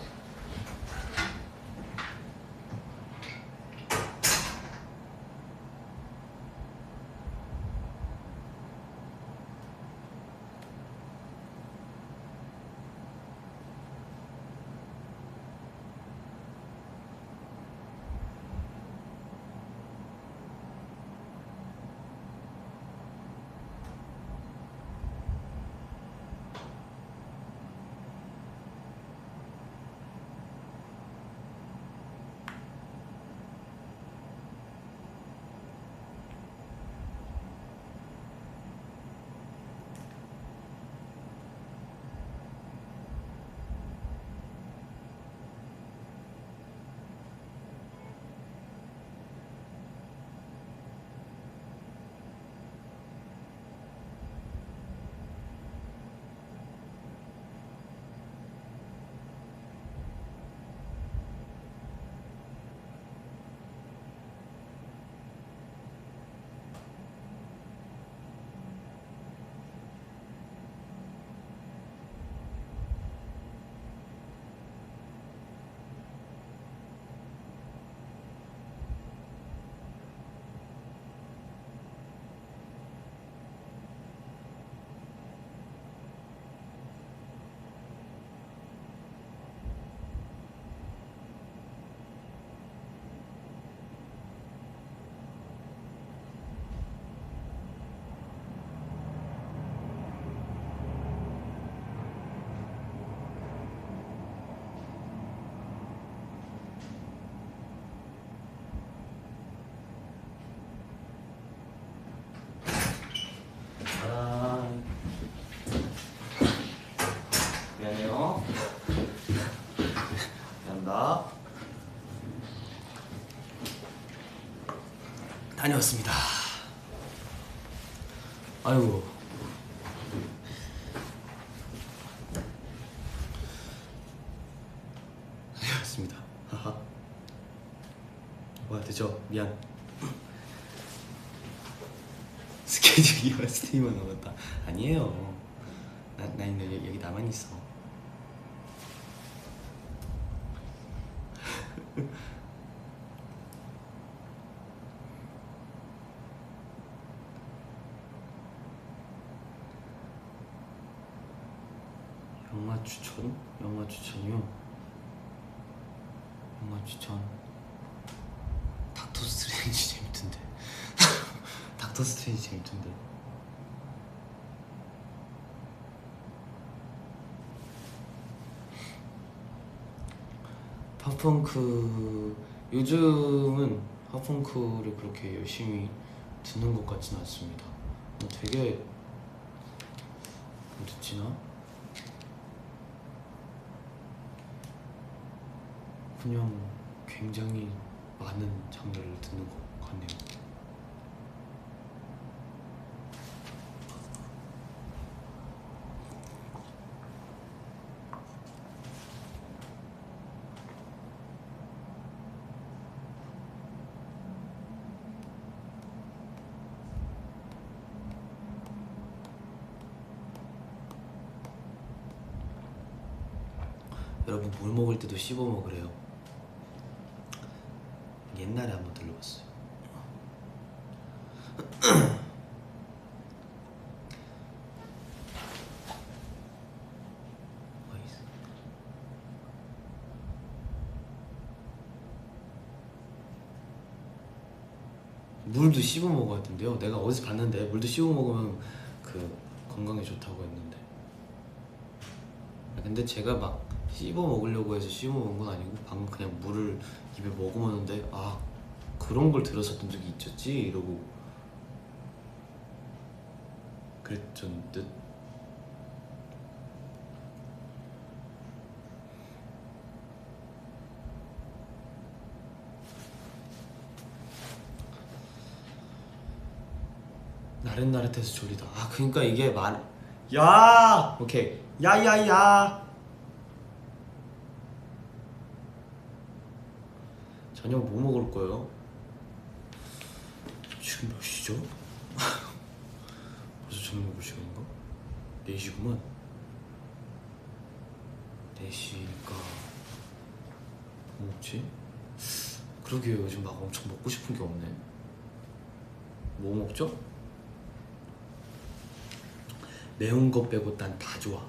미안해요. 미안합니다. 다녀왔습니다. 아이고. 다녀왔습니다. 하하. 와, 되죠? 미안. 스케줄이 스테이만 남았다. 아니에요. 나 여기 나만 있어. 영화 추천? 영화 추천이요? 영화 추천 닥터 스트레인지 재밌던데. 닥터 스트레인지 재밌던데. 팝펑크 요즘은 팝펑크를 그렇게 열심히 듣는 것 같지는 않습니다. 되게 뭐 듣지나? 그냥 굉장히 많은 장르를 듣는 것 같네요. 여러분 물 먹을 때도 씹어 먹으래요. 옛날에 한번 들려봤어요. 물도 씹어 먹어야 된대요. 내가 어디서 봤는데 물도 씹어 먹으면 그 건강에 좋다고 했는데. 근데 제가 막 씹어 먹으려고 해서 씹어 먹은 건 아니고 방금 그냥 물을 입에 머금었는데 아 그런 걸 들었었던 적이 있었지 이러고 그랬던 듯. 나릇나릇해서 졸리다. 아 그러니까 이게 야 오케이 야야야 저녁 뭐 먹을 거예요? 지금 몇 시죠? 벌써 저녁 먹을 시간인가? 4시구만. 4시니까 뭐 먹지? 그러게요. 요즘 막 엄청 먹고 싶은 게 없네. 뭐 먹죠? 매운 거 빼고 난 다 좋아.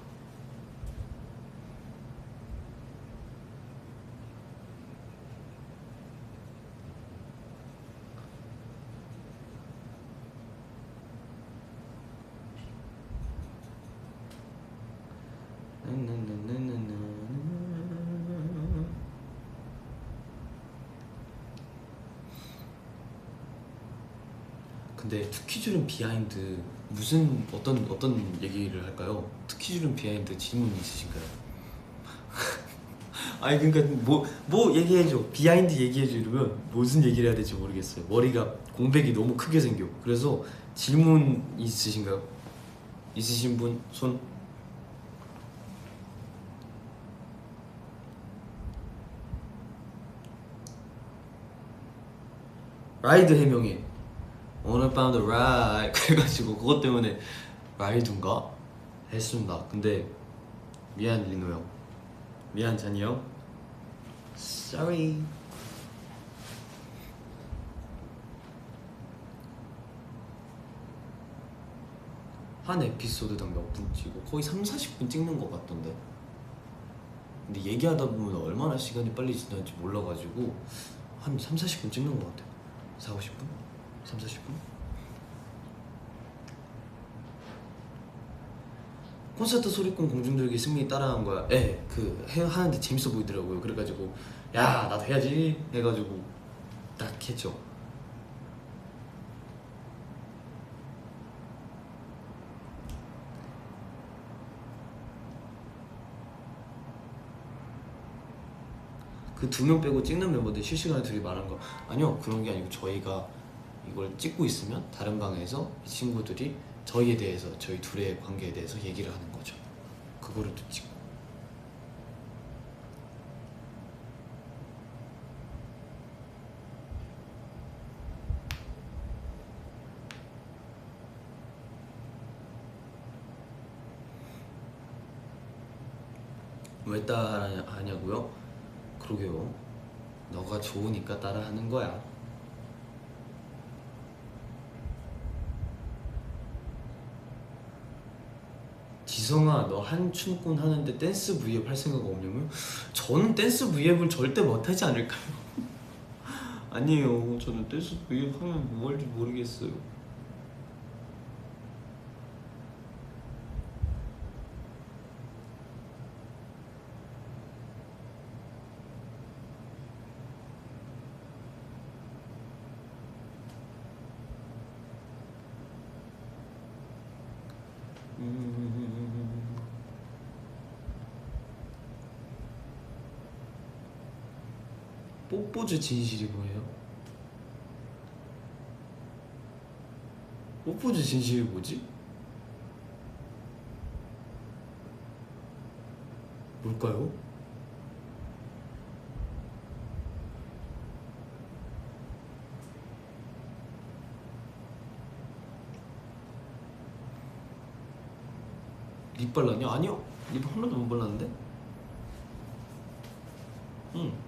근데 투키줄은 비하인드 무슨 어떤 얘기를 할까요? 투키줄은 비하인드 질문 있으신가요? 아니 그러니까 뭐 얘기해줘. 비하인드 얘기해줘 이러면 무슨 얘기를 해야 될지 모르겠어요. 머리가 공백이 너무 크게 생겨. 그래서 질문 있으신가요? 있으신 분 손? 라이드 해명해. 오늘 밤도 라이드 그래가지고 그것 때문에 라이드인가? 했습니다. 근데 미안 리노 형. 미안 잔이 형. Sorry. 한 에피소드당 몇 분 찍고 거의 3-40분 찍는 것 같던데. 근데 얘기하다 보면 얼마나 시간이 빨리 지나는지 몰라가지고 한 3-40분 찍는 것 같아요. 4-50분? 3-40분? 콘서트 소리꾼 공중들기 승민이 따라한 거야. 예, 하는데 재밌어 보이더라고요. 그래가지고 야 나도 해야지 해가지고 딱 했죠. 그 2명 빼고 찍는 멤버들 실시간에 둘이 말한 거 아니요 그런 게 아니고 저희가 이걸 찍고 있으면 다른 방에서 이 친구들이 저희에 대해서 저희 둘의 관계에 대해서 얘기를 하는 거죠. 그거를 또 찍고. 왜 따라하냐고요? 그러게요. 너가 좋으니까 따라하는 거야. 지성아 너 한춤꾼 하는데 댄스 V앱 할 생각 없냐고요? 저는 댄스 V앱을 절대 못하지 않을까요? 아니에요. 저는 댄스 V앱 하면 뭐 할지 모르겠어요. 뽀뽀즈 진실이 뭐예요? 뽀뽀즈 진실이 뭐지? 뭘까요? 립 발랐냐? 아니요, 립 한 번도 못 발랐는데? 응.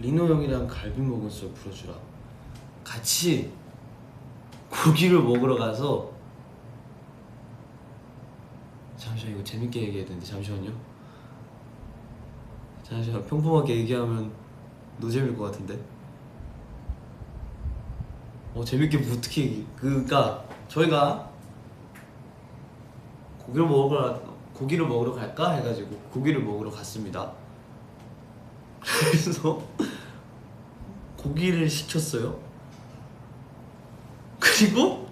리노 형이랑 갈비 먹었어 불러주라. 같이 고기를 먹으러 가서, 잠시만, 이거 재밌게 얘기해야 되는데 잠시만요. 잠시만, 평범하게 얘기하면 노잼일 것 같은데. 재밌게 뭐 어떻게 그니까 저희가 고기를 먹으러 갈까 해가지고 고기를 먹으러 갔습니다. 그래서 고기를 시켰어요. 그리고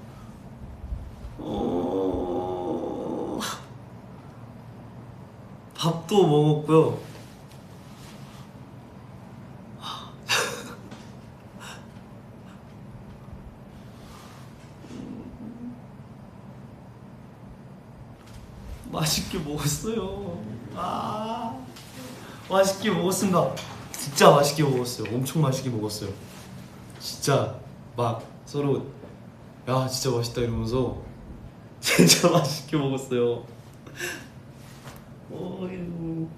밥도 먹었고요. 맛있게 먹었어요. 맛있게 먹었습니다. 진짜 맛있게 먹었어요. 엄청 맛있게 먹었어요. 진짜 막 서로 야 진짜 맛있다 이러면서 진짜 맛있게 먹었어요. 어이구.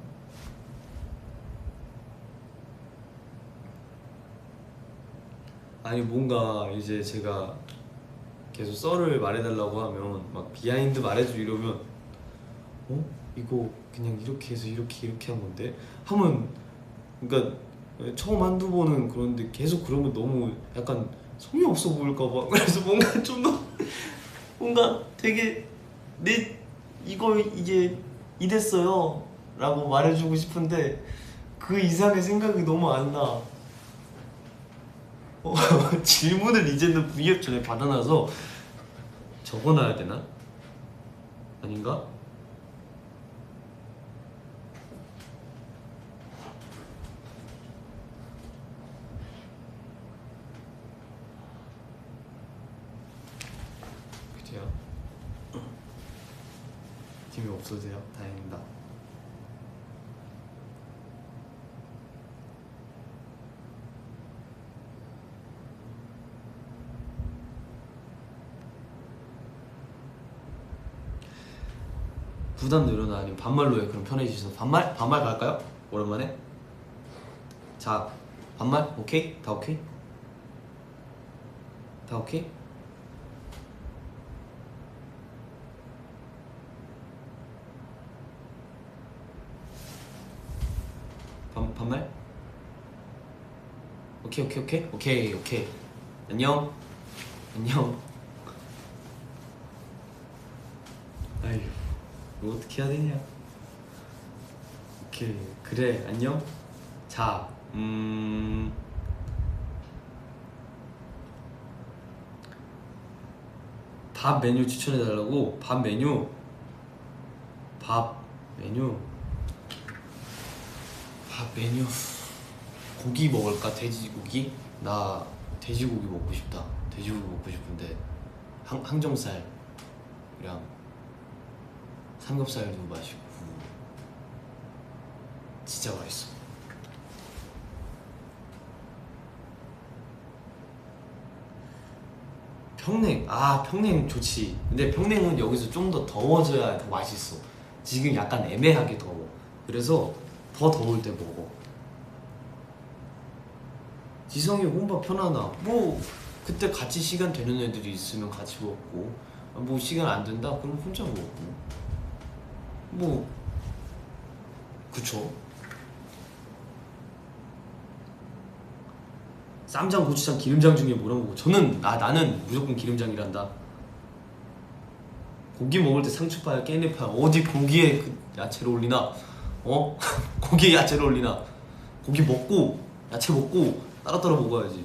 아니 뭔가 이제 제가 계속 썰을 말해달라고 하면 막 비하인드 말해줘 이러면 이거 그냥 이렇게 해서 이렇게 한 건데 하면, 그러니까 처음 한두 번은 그런데 계속 그러면 너무 약간 성의 없어 보일까봐. 그래서 뭔가 좀 더 뭔가 되게 이게 이랬어요 라고 말해주고 싶은데 그 이상의 생각이 너무 안 나. 질문을 이제는 V앱 전에 받아놔서 적어놔야 되나? 아닌가? 그래요? 팀이 없어도요? 다행입니다. 부담 늘어나 아니면 반말로 해? 그럼 편해지셔서 반말 갈까요? 오랜만에. 자, 반말 오케이? 다 오케이? 다 오케이? 반말? 오케이. 안녕. 아휴, 이거 어떻게 해야 되냐? 오케이, 그래, 안녕. 자, 밥 메뉴 추천해달라고? 밥 메뉴 고기 먹을까? 돼지고기? 나 돼지고기 먹고 싶다. 돼지고기 먹고 싶은데 항정살이랑 삼겹살도 맛있고 진짜 맛있어. 평냉 좋지. 근데 평냉은 여기서 좀 더 더워져야 더 맛있어. 지금 약간 애매하게 더워. 그래서 더 더울 때 먹어. 지성이 혼밥 편하나? 뭐 그때 같이 시간 되는 애들이 있으면 같이 먹고, 뭐 시간 안 된다? 그럼 혼자 먹고, 뭐 그쵸. 쌈장, 고추장, 기름장 중에 뭐라고 먹어? 나는 무조건 기름장이란다. 고기 먹을 때 상추파야 깻잎파야 어디 고기에 그 야채를 올리나? 어? 고기에 야채를 올리나? 고기 먹고 야채 먹고 따로따로 먹어야지.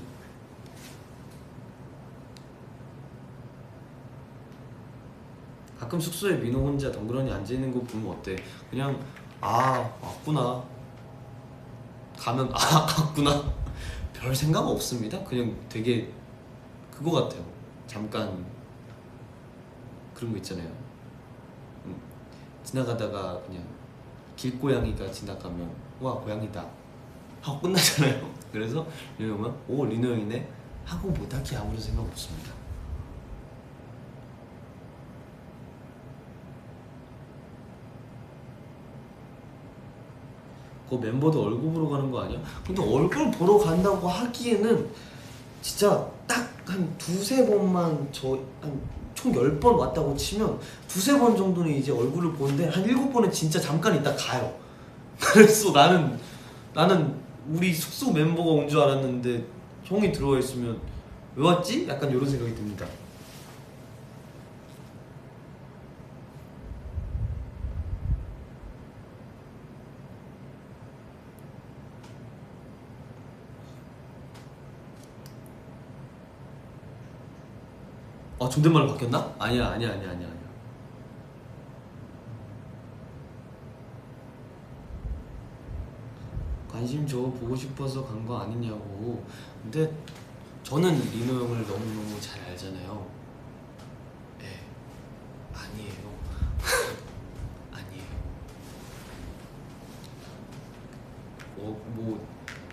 가끔 숙소에 민호 혼자 덩그러니 앉아있는 거 보면 어때? 그냥 아 왔구나 가면 아 갔구나 별 생각 없습니다. 그냥 되게 그거 같아요. 잠깐 그런 거 있잖아요. 지나가다가 그냥 길고양이가 지나가면 와 고양이다 하고 끝나잖아요. 그래서 리노 형은 오 리노 형이네 하고 뭐 딱히 아무런 생각 없습니다. 그 멤버들 얼굴 보러 가는 거 아니야? 근데 얼굴 보러 간다고 하기에는 진짜 딱 한 두세 번만 한 총 10번 왔다고 치면 두세 번 정도는 이제 얼굴을 보는데 한 7번은 진짜 잠깐 있다 가요. 그래서 나는 우리 숙소 멤버가 온 줄 알았는데 형이 들어와 있으면 왜 왔지? 약간 이런 생각이 듭니다. 아 존댓말로 바뀌었나? 아니야. 관심 줘 보고 싶어서 간 거 아니냐고. 근데 저는 리노 형을 너무너무 잘 알잖아요. 예, 아니에요. 아니에요. 뭐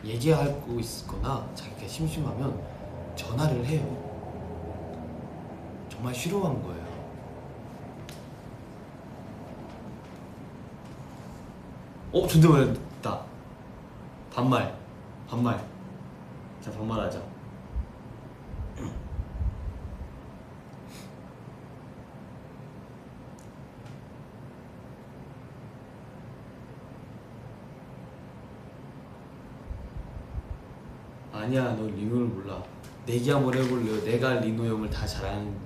얘기할 거 있거나 자기가 심심하면 전화를 해요. 정말 싫어한 거예요. 존댓말다. 반말. 자 반말하자. 아니야 너 리노를 몰라. 내기 한번 해볼래요? 내가 리노 형을 다 잘하는.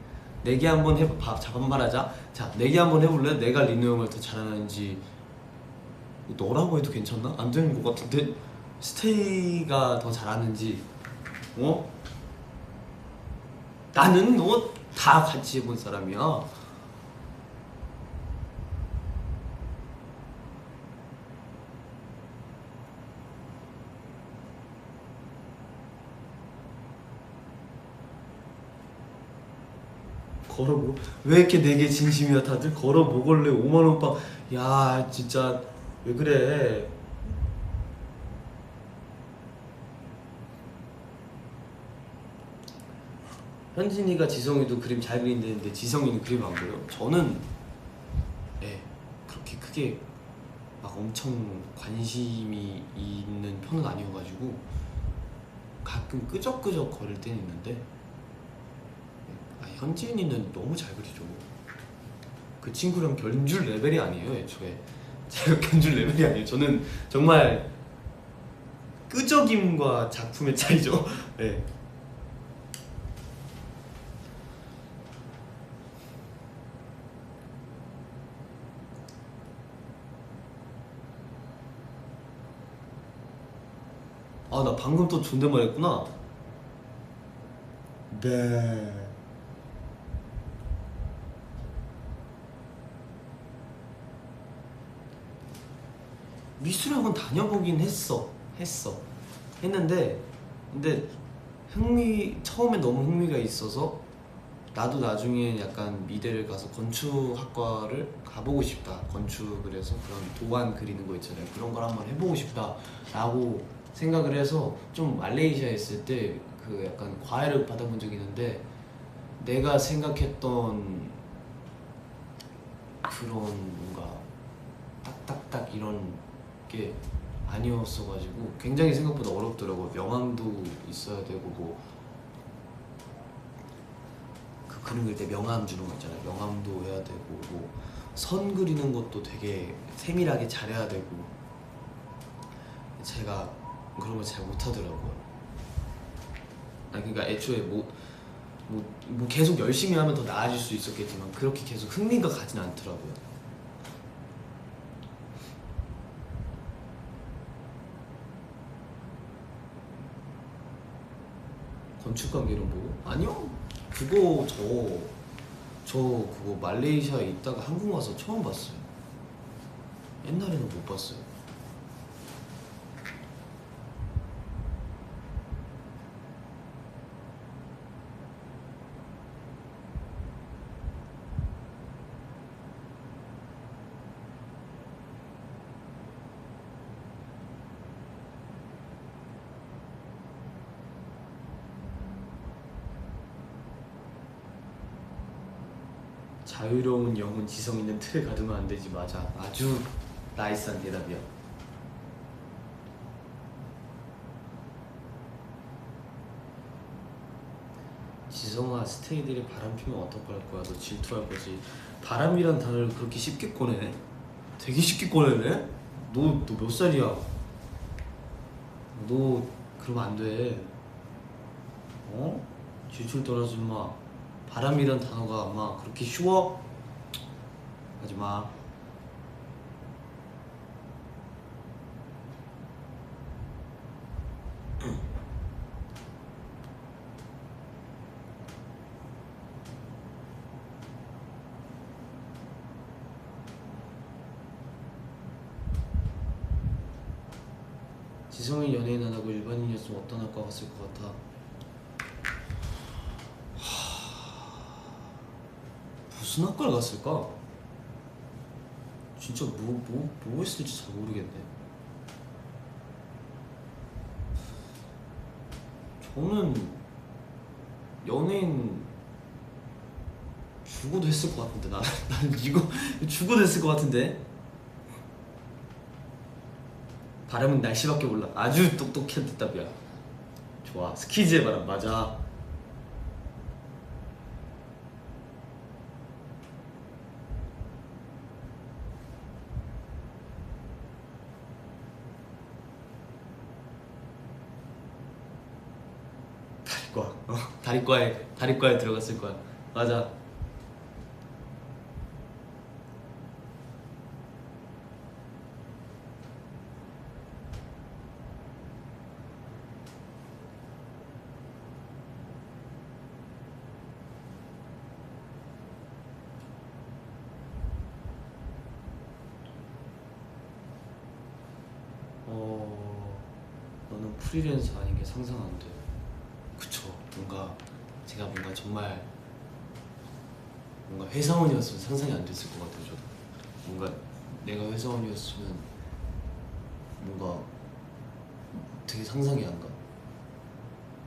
내기 한번 반말하자. 자 내기 한번 해볼래요? 내가 리노 형을 더 잘하는지. 너라고 해도 괜찮나? 안 되는 것 같은데. 스테이가 더 잘하는지. 나는 너 다 같이 해본 사람이야. 왜 이렇게 내게 진심이야 다들? 걸어 먹을래 5만원 빵. 야 진짜 왜 그래. 현진이가 지성이도 그림 잘 그린다는데 지성이는 그림 안 그려요? 저는 그렇게 크게 막 엄청 관심이 있는 편은 아니어가지고 가끔 끄적끄적 거릴 때는 있는데 현진이는 너무 잘 그리죠. 그 친구랑 견줄 레벨이 아니에요 애초에. 제가 견줄 레벨이 아니에요. 저는 정말 끄적임과 작품의 차이죠. 네. 아 나 방금 또 존댓말 했구나. 네. 미술학원 다녀보긴 했는데 근데 처음에 너무 흥미가 있어서 나도 나중에 약간 미대를 가서 건축학과를 가보고 싶다. 건축을 해서 그런 도안 그리는 거 있잖아요. 그런 걸 한번 해보고 싶다 라고 생각을 해서 좀 말레이시아에 있을 때 그 약간 과외를 받아본 적이 있는데 내가 생각했던 그런 뭔가 딱딱딱 이런 게 아니었어가지고 굉장히 생각보다 어렵더라고요. 명암도 있어야 되고 뭐 그 그림 그릴 때 명암 주는 거 있잖아요. 명암도 해야 되고 뭐 선 그리는 것도 되게 세밀하게 잘해야 되고 제가 그런 걸 잘 못하더라고요. 그러니까 애초에 뭐 뭐 계속 열심히 하면 더 나아질 수 있었겠지만 그렇게 계속 흥미가 가진 않더라고요. 건축가게로 보고? 아니요. 그거 저 그거 말레이시아에 있다가 한국 와서 처음 봤어요. 옛날에는 못 봤어요. 자유로운 영혼 지성 있는 틀에 가두면 안 되지. 맞아. 아주 나이스한 대답이야. 지성아, 스테이들이 바람 피면 어떡할 거야? 너 질투할 거지. 바람이란 단어를 그렇게 쉽게 꺼내네? 되게 쉽게 꺼내네? 너 몇 살이야? 너 그러면 안 돼. 어? 질투를 떨어지 마. 바람이란 단어가 아마 그렇게 쉬워? 하지마. 지성이 연예인 안 하고 일반인이었으면 어떤 학과 갔을 것 같아? 무슨 학과를 갔을까? 진짜 뭐 했을지 잘 모르겠네. 저는 연예인 죽어도 했을 것 같은데. 나는 이거 죽어도 했을 것 같은데. 바람은 날씨밖에 몰라. 아주 똑똑한 대답이야. 좋아. 스키즈의 바람 맞아. 다리과에 들어갔을 거야. 맞아. 너는 프리랜서 아닌 게 상상 안 돼. 그쵸. 제가 정말 회사원이었으면 상상이 안 됐을 것 같아요. 저도 내가 회사원이었으면 되게 상상이 안 가.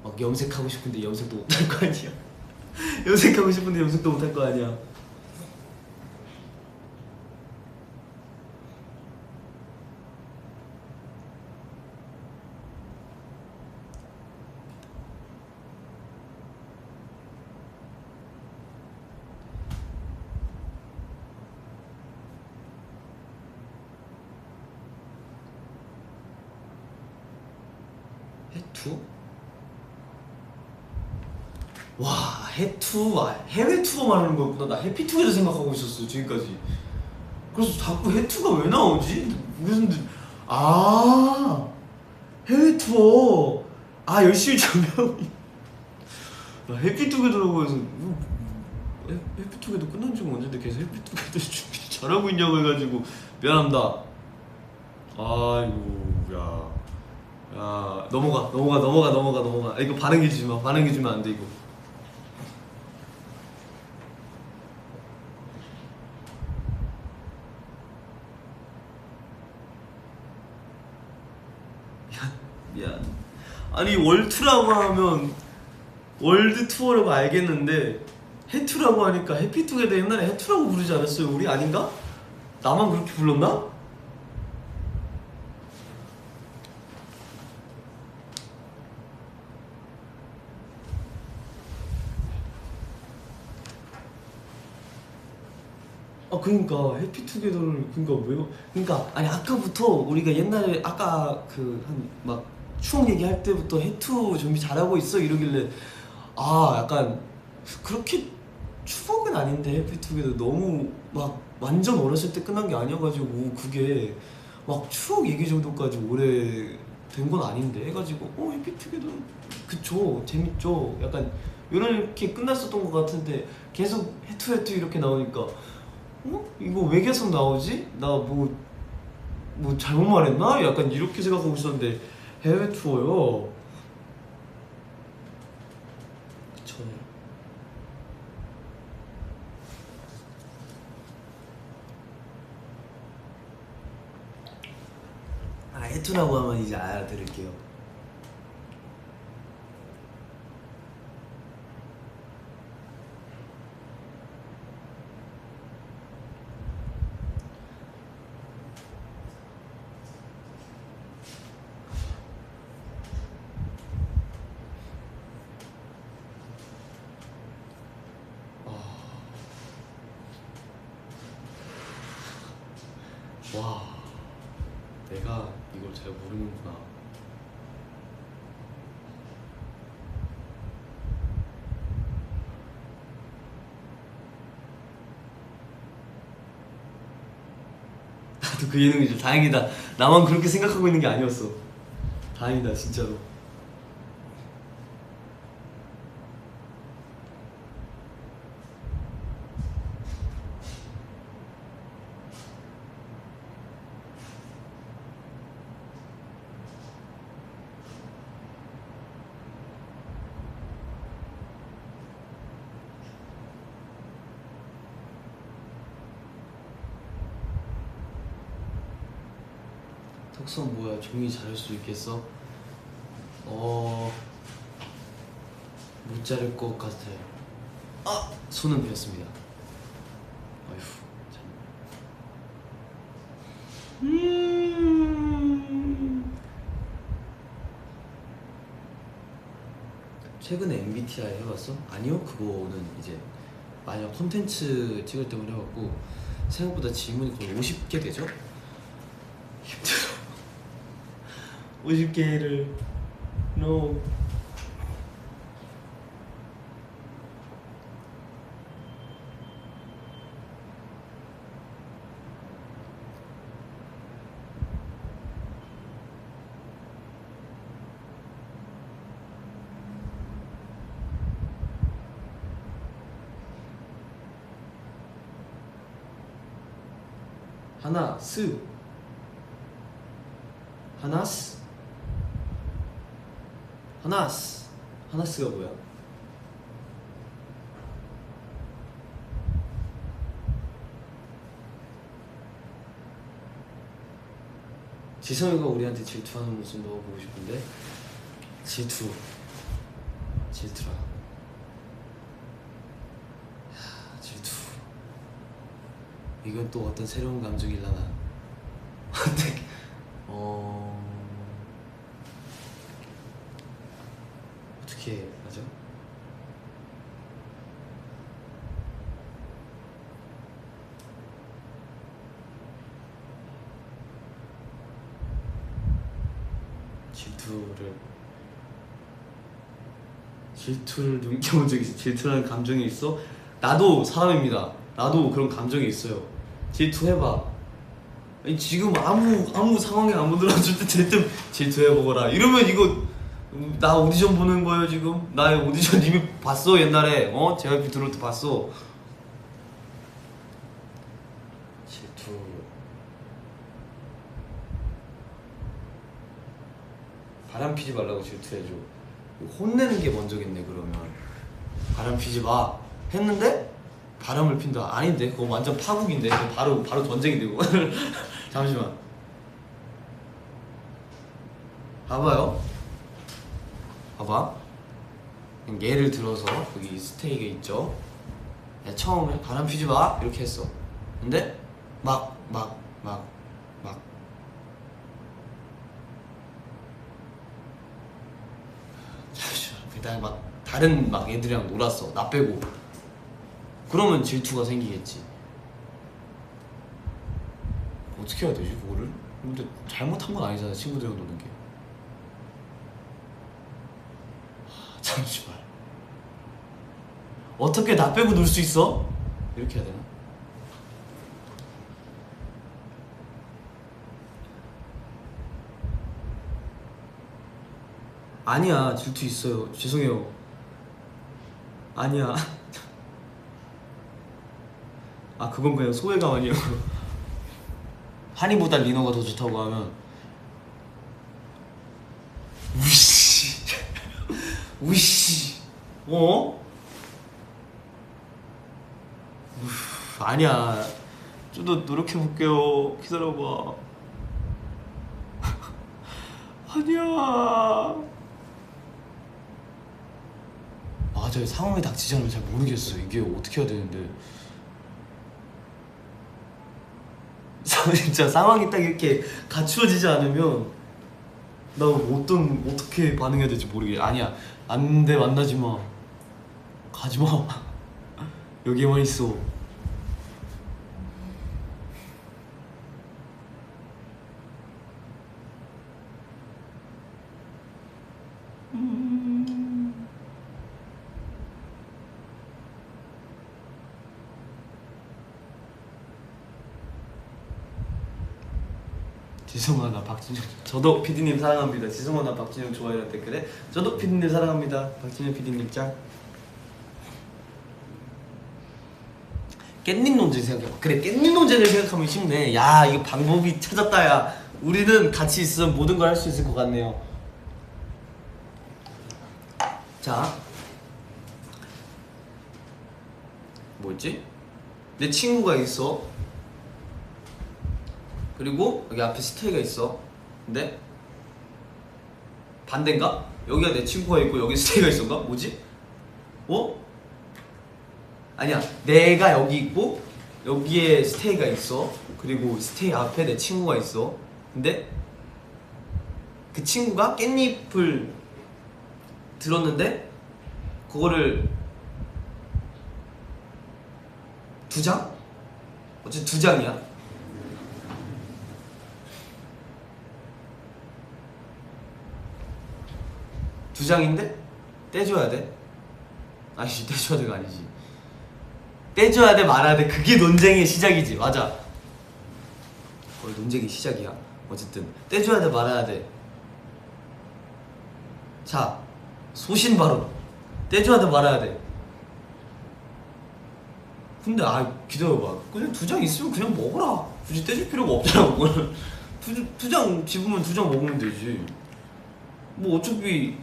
막 염색하고 싶은데 염색도 못할 거 아니야. 염색하고 싶은데 염색도 못할 거 아니야. 해투? 와, 해외 투어 말하는 거였구나. 나 해피투게더 생각하고 있었어 지금까지. 그래서 자꾸 해투가 왜 나오지? 해외 투어. 열심히 준비하고. 나 해피투게더라고 해서 해피투게더 끝난 지가 언젠데 계속 해피투게더 준비 잘하고 있냐고 해가지고 미안합니다. 아이고 야 넘어가. 이거 반응해 주지 마. 안 돼 이거. 미안. 아니 월투라고 하면 월드 투어라고 알겠는데 해투라고 하니까 해피투게더 옛날에 해투라고 부르지 않았어요? 우리 아닌가? 나만 그렇게 불렀나? 그러니까 해피투게더를 아니 아까부터 우리가 옛날에 아까 추억 얘기할 때부터 해투 준비 잘하고 있어 이러길래 약간 그렇게 추억은 아닌데 해피투게더 너무 막 완전 어렸을 때 끝난 게 아니어가지고 그게 막 추억 얘기 정도까지 오래 된 건 아닌데 해가지고 해피투게더 그쵸 재밌죠 약간 이렇게 끝났었던 것 같은데 계속 해투해투 이렇게 나오니까 이거 왜 계속 나오지? 나 뭐 잘못 말했나? 약간 이렇게 생각하고 있었는데 해외 투어요. 그쵸. 해투라고 하면 이제 알아들을게요. 와, 내가 이걸 잘 모르는구나. 나도 그 예능이죠. 다행이다. 나만 그렇게 생각하고 있는 게 아니었어. 다행이다, 진짜로. 턱선 뭐야? 종이 자를 수 있겠어? 못 자를 것 같아요. 손은 비었습니다. 어휴, 참. 최근에 MBTI 해봤어? 아니요, 그거는 이제 만약 콘텐츠 찍을 때만 해봤고 생각보다 질문이 거의 50개 되죠? 힘들어. 50개를 no. 하나스 하나스 하나스 하나스가 뭐야? 지성이가 우리한테 질투하는 모습 너무 보고 싶은데. 질투라. 질투. 이건 또 어떤 새로운 감정일라나. 어떻게 어떻게 하죠? 질투를 느껴본 적이 있어. 질투라는 감정이 있어? 나도 사람입니다. 나도 그런 감정이 있어요. 질투해봐. 아니, 지금 아무 상황에 안 들어줄 때 질투해보거라 이러면 이거 나 오디션 보는 거예요 지금? 나 오디션 이미 봤어 옛날에. JYP 들어올 때 봤어. 질투. 바람 피지 말라고 질투해줘. 혼내는 게 먼저겠네. 그러면 바람 피지 마 했는데 바람을 핀다. 아닌데 그거 완전 파국인데. 바로 전쟁인데 그거. 잠시만 봐봐요. 봐봐. 예를 들어서 여기 스테이크 있죠. 내가 처음에 바람 피지 마 이렇게 했어. 근데 막 그다음에 막 다른 막 애들이랑 놀았어. 나 빼고. 그러면 질투가 생기겠지. 어떻게 해야 되지 그거를? 근데 잘못한 건 아니잖아 친구들이랑 노는 게. 잠시만. 어떻게 나 빼고 놀 수 있어? 이렇게 해야 되나? 아니야, 질투 있어요. 죄송해요. 아니야. 아, 그건 그냥 소외감 아니에요. 한이보다 리노가 더 좋다고 하면 우씨 우씨 어? 아니야, 좀 더 노력해볼게요. 기다려봐. 아니야. 맞아요, 상황이 닥치지 않으면 잘 모르겠어. 이게 어떻게 해야 되는데. 진짜 상황이 딱 이렇게 갖추어지지 않으면 나 어떻게 반응해야 될지 모르겠어. 아니야, 안돼, 만나지마, 가지마. 여기에만 있어. 지성아 나 박진영, 저도 피디님 사랑합니다. 지성아 나 박진영 좋아요라는 댓글에 저도 피디님 사랑합니다. 박진영 피디님 짱. 깻잎 논쟁 생각해봐. 그래, 깻잎 논쟁을 생각하면 쉽네. 야, 이거 방법이 찾았다. 야, 우리는 같이 있으면 모든 걸 할 수 있을 것 같네요. 자, 뭐였지? 내 친구가 있어. 그리고 여기 앞에 스테이가 있어. 근데 반대인가? 여기가 내 친구가 있고 여기 스테이가 있어가? 뭐지? 어? 아니야, 내가 여기 있고 여기에 스테이가 있어. 그리고 스테이 앞에 내 친구가 있어. 근데 그 친구가 깻잎을 들었는데 그거를 두 장? 어쨌든 두 장이야. 두 장인데 떼줘야 돼? 아니지, 떼줘야 돼가 아니지. 떼줘야 돼, 말아야 돼. 그게 논쟁의 시작이지. 맞아, 거의 논쟁의 시작이야. 어쨌든 떼줘야 돼, 말아야 돼. 자, 소신발언. 떼줘야 돼, 말아야 돼. 근데 기다려봐. 그냥 두 장 있으면 그냥 먹어라. 굳이 떼줄 필요가 없잖아. 그거는 두 장 집으면 두 장 먹으면 되지. 뭐 어차피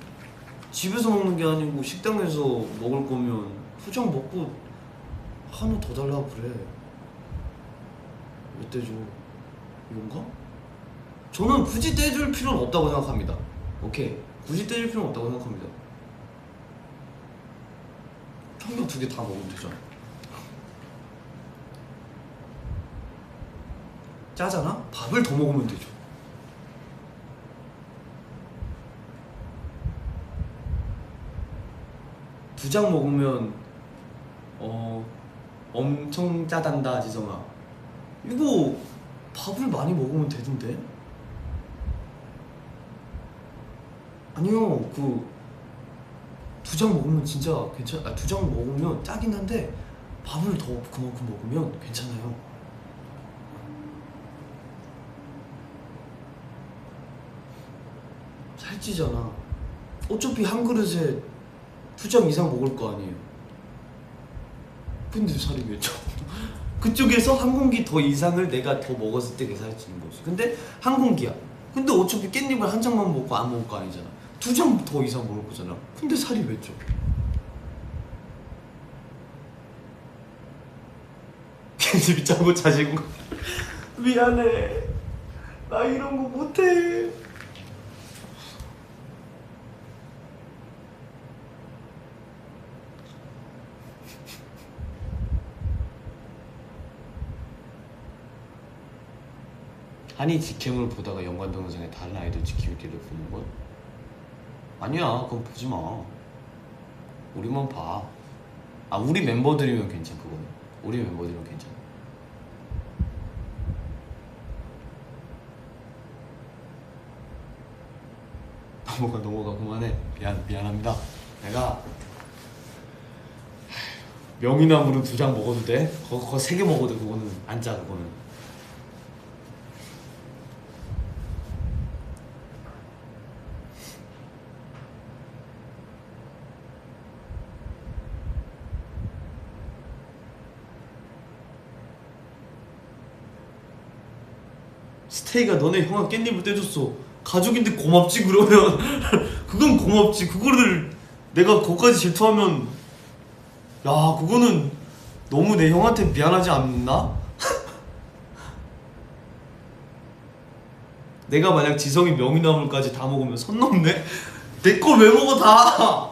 집에서 먹는 게 아니고 식당에서 먹을 거면 두 장 먹고 하나 더 달라고 그래. 왜 떼줘? 이건가? 저는 굳이 떼줄 필요는 없다고 생각합니다. 오케이, 굳이 떼줄 필요는 없다고 생각합니다. 청경 두 개 다 먹으면 되잖아. 짜잖아? 밥을 더 먹으면 되죠. 두 장 먹으면 엄청 짜단다. 지성아, 이거 밥을 많이 먹으면 되던데? 아니요, 그 두 장 먹으면 진짜 두 장 먹으면 짜긴 한데 밥을 더 그만큼 먹으면 괜찮아요. 살찌잖아. 어차피 한 그릇에 두 장 이상 먹을 거 아니에요. 근데 살이 왜 쪄? 그쪽에서 한 공기 더 이상을 내가 더 먹었을 때 그게 살이 찌는 거지. 근데 한 공기야. 근데 어차피 깻잎을 한 장만 먹고 안 먹을 거 아니잖아. 두 장 더 이상 먹을 거잖아. 근데 살이 왜 쪄? 깻잎이 짜고 자지고. 미안해, 나 이런 거 못해. 한이 직캠을 보다가 연관 동영상에 다른 아이돌 직캠기를 보는 건? 아니야, 그건 보지 마. 우리만 봐. 우리 멤버들이면 괜찮. 그거는 우리 멤버들이면 괜찮아. 넘어가 그만해. 미안합니다. 내가 명이나물은 2장 먹어도 돼? 그거 3개 먹어도 돼. 그거는 안 짜. 그거는 스테이가 너네 형아 깻잎을 떼줬어. 가족인데 고맙지 그러면. 그건 고맙지. 그거를 내가 거기까지 질투하면 야 그거는 너무 내 형한테 미안하지 않나? 내가 만약 지성이 명이나물까지 다 먹으면 선 넘네? 내 걸 왜 먹어 다?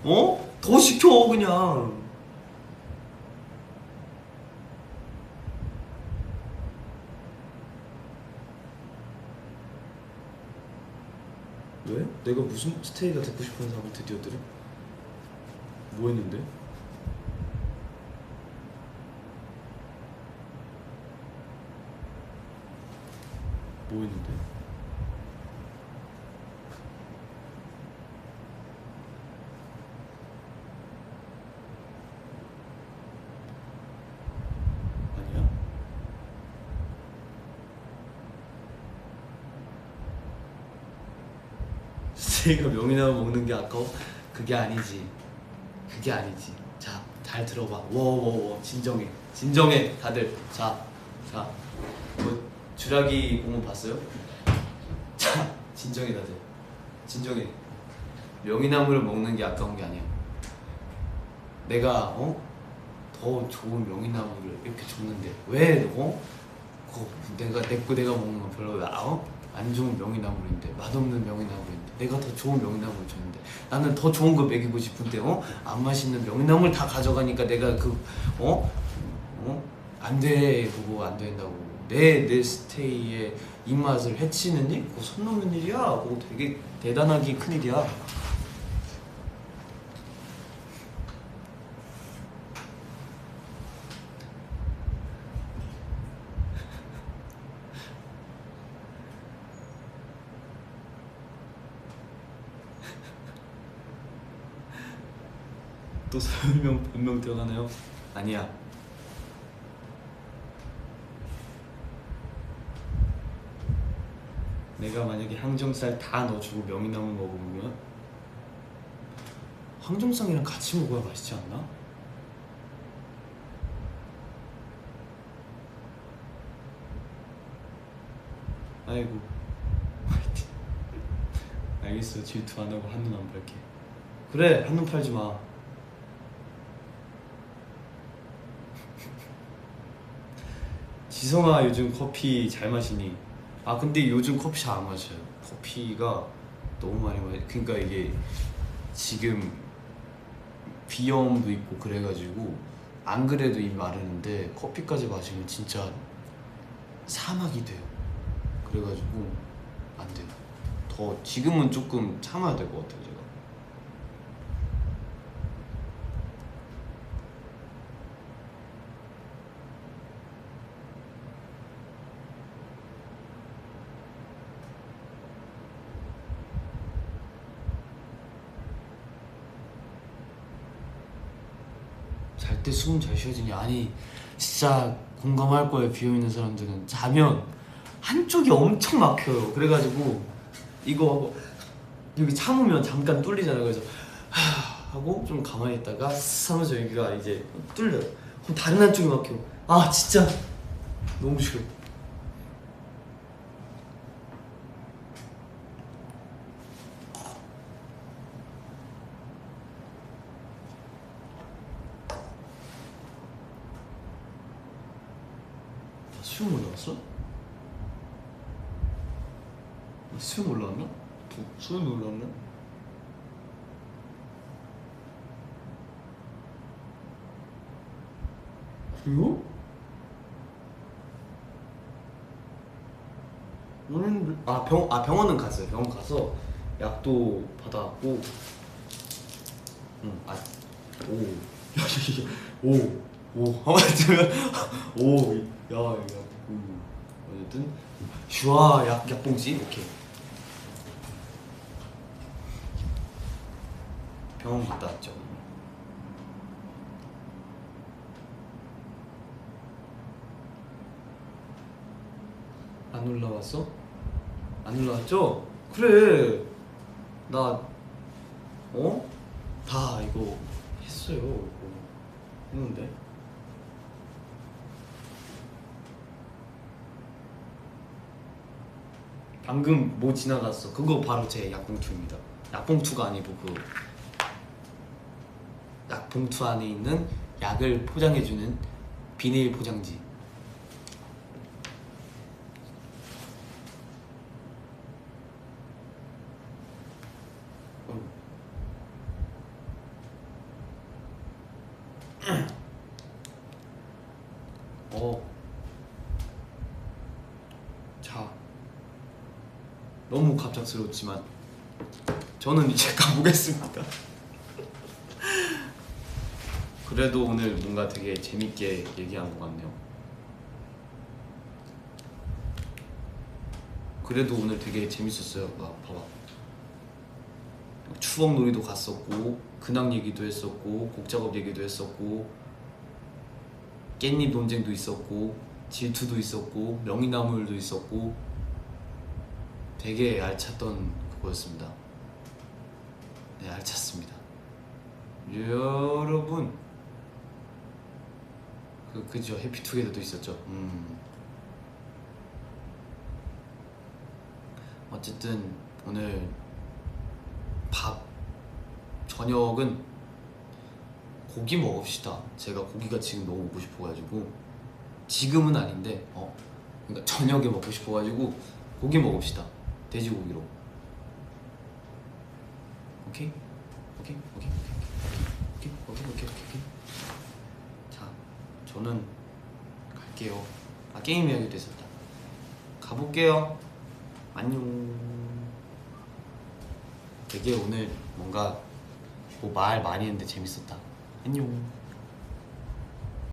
어? 더 시켜 그냥. 왜? 내가 무슨 스테이가 듣고 싶은 사람을 드디어 들어? 뭐 했는데? 뭐 했는데? 아니야? 스테이가 명이나물 먹는 게 아까워? 그게 아니지. 그게 아니지. 자, 잘 들어봐. 워워워 진정해. 진정해 다들. 자, 뭐 주라기 공원 봤어요? 자, 진정해 다들. 진정해. 명이나물을 먹는 게 아까운 게 아니야. 내가 더 좋은 명이나물을 이렇게 줬는데 왜 내가 먹는 건 별로 안 좋은 명이나물인데 맛없는 명이나물인데 내가 더 좋은 명이나물을 줬는데 나는 더 좋은 거 먹이고 싶은데 안 맛있는 명이나물 다 가져가니까 내가 안 돼. 그거 안 된다고. 내 스테이의 입맛을 해치는 일? 그거 선 넘는 일이야. 그거 되게 대단하게 큰 일이야. 또 설명 변명 들어가나요? 아니야. 내가 만약에 항정살 다 넣어주고 명이나물 먹으면 항정살이랑 같이 먹어야 맛있지 않나? 아이고 알겠어. 질투 안 하고 한눈 안 팔게. 그래 한눈 팔지 마. 지성아 요즘 커피 잘 마시니? 아 근데 요즘 커피 잘 안 마셔요. 커피가 너무 많이 그러니까 이게 지금 비염도 있고 그래가지고 안 그래도 입 마르는데 커피까지 마시면 진짜 사막이 돼요. 그래가지고 안 돼요. 더 지금은 조금 참아야 될 것 같아요 제가. 잘 때 숨 잘 쉬어지니? 아니 진짜 공감할 거예요. 비어있는 사람들은 자면 한쪽이 엄청 막혀요. 그래가지고 이거 하고 여기 참으면 잠깐 뚫리잖아요. 그래서 하고 좀 가만히 있다가 하면서 여기가 이제 뚫려요. 그럼 다른 한쪽이 막혀. 아 진짜 너무 싫어. 수영 올라왔어? 수영 올라왔나? 수영 올라왔나? 그리고? 병원은 갔어요. 병원 가서 약도 받아왔고 어쨌든 슈아 약봉지 오케이. 병원 갔다 왔죠. 안 올라왔어? 안 올라왔죠? 그래 나 다 이거 했어요. 이거 했는데 방금 뭐 지나갔어. 그거 바로 제 약봉투입니다. 약봉투가 아니고 그 약봉투 안에 있는 약을 포장해주는 비닐 포장지. 자, 너무 갑작스러웠지만 저는 이제 가보겠습니다. 그래도 오늘 뭔가 되게 재밌게 얘기한 것 같네요. 그래도 오늘 되게 재밌었어요. 봐봐. 추억놀이도 갔었고, 근황 얘기도 했었고, 곡작업 얘기도 했었고, 깻잎 논쟁도 있었고, 질투도 있었고, 명이나물도 있었고, 되게 알찼던 그거였습니다. 네, 알찼습니다. 여러분, 그죠? 해피투게더도 있었죠. 어쨌든 오늘 저녁은 고기 먹읍시다. 제가 고기가 지금 너무 먹고 싶어가지고, 지금은 아닌데 그러니까 저녁에 먹고 싶어가지고 고기 먹읍시다. 돼지고기로. 오케이. 자, 저는 갈게요. 게임 이야기도 했었다. 가볼게요. 안녕. 되게 오늘 뭔가 뭐 말 많이 했는데 재밌었다. 안녕.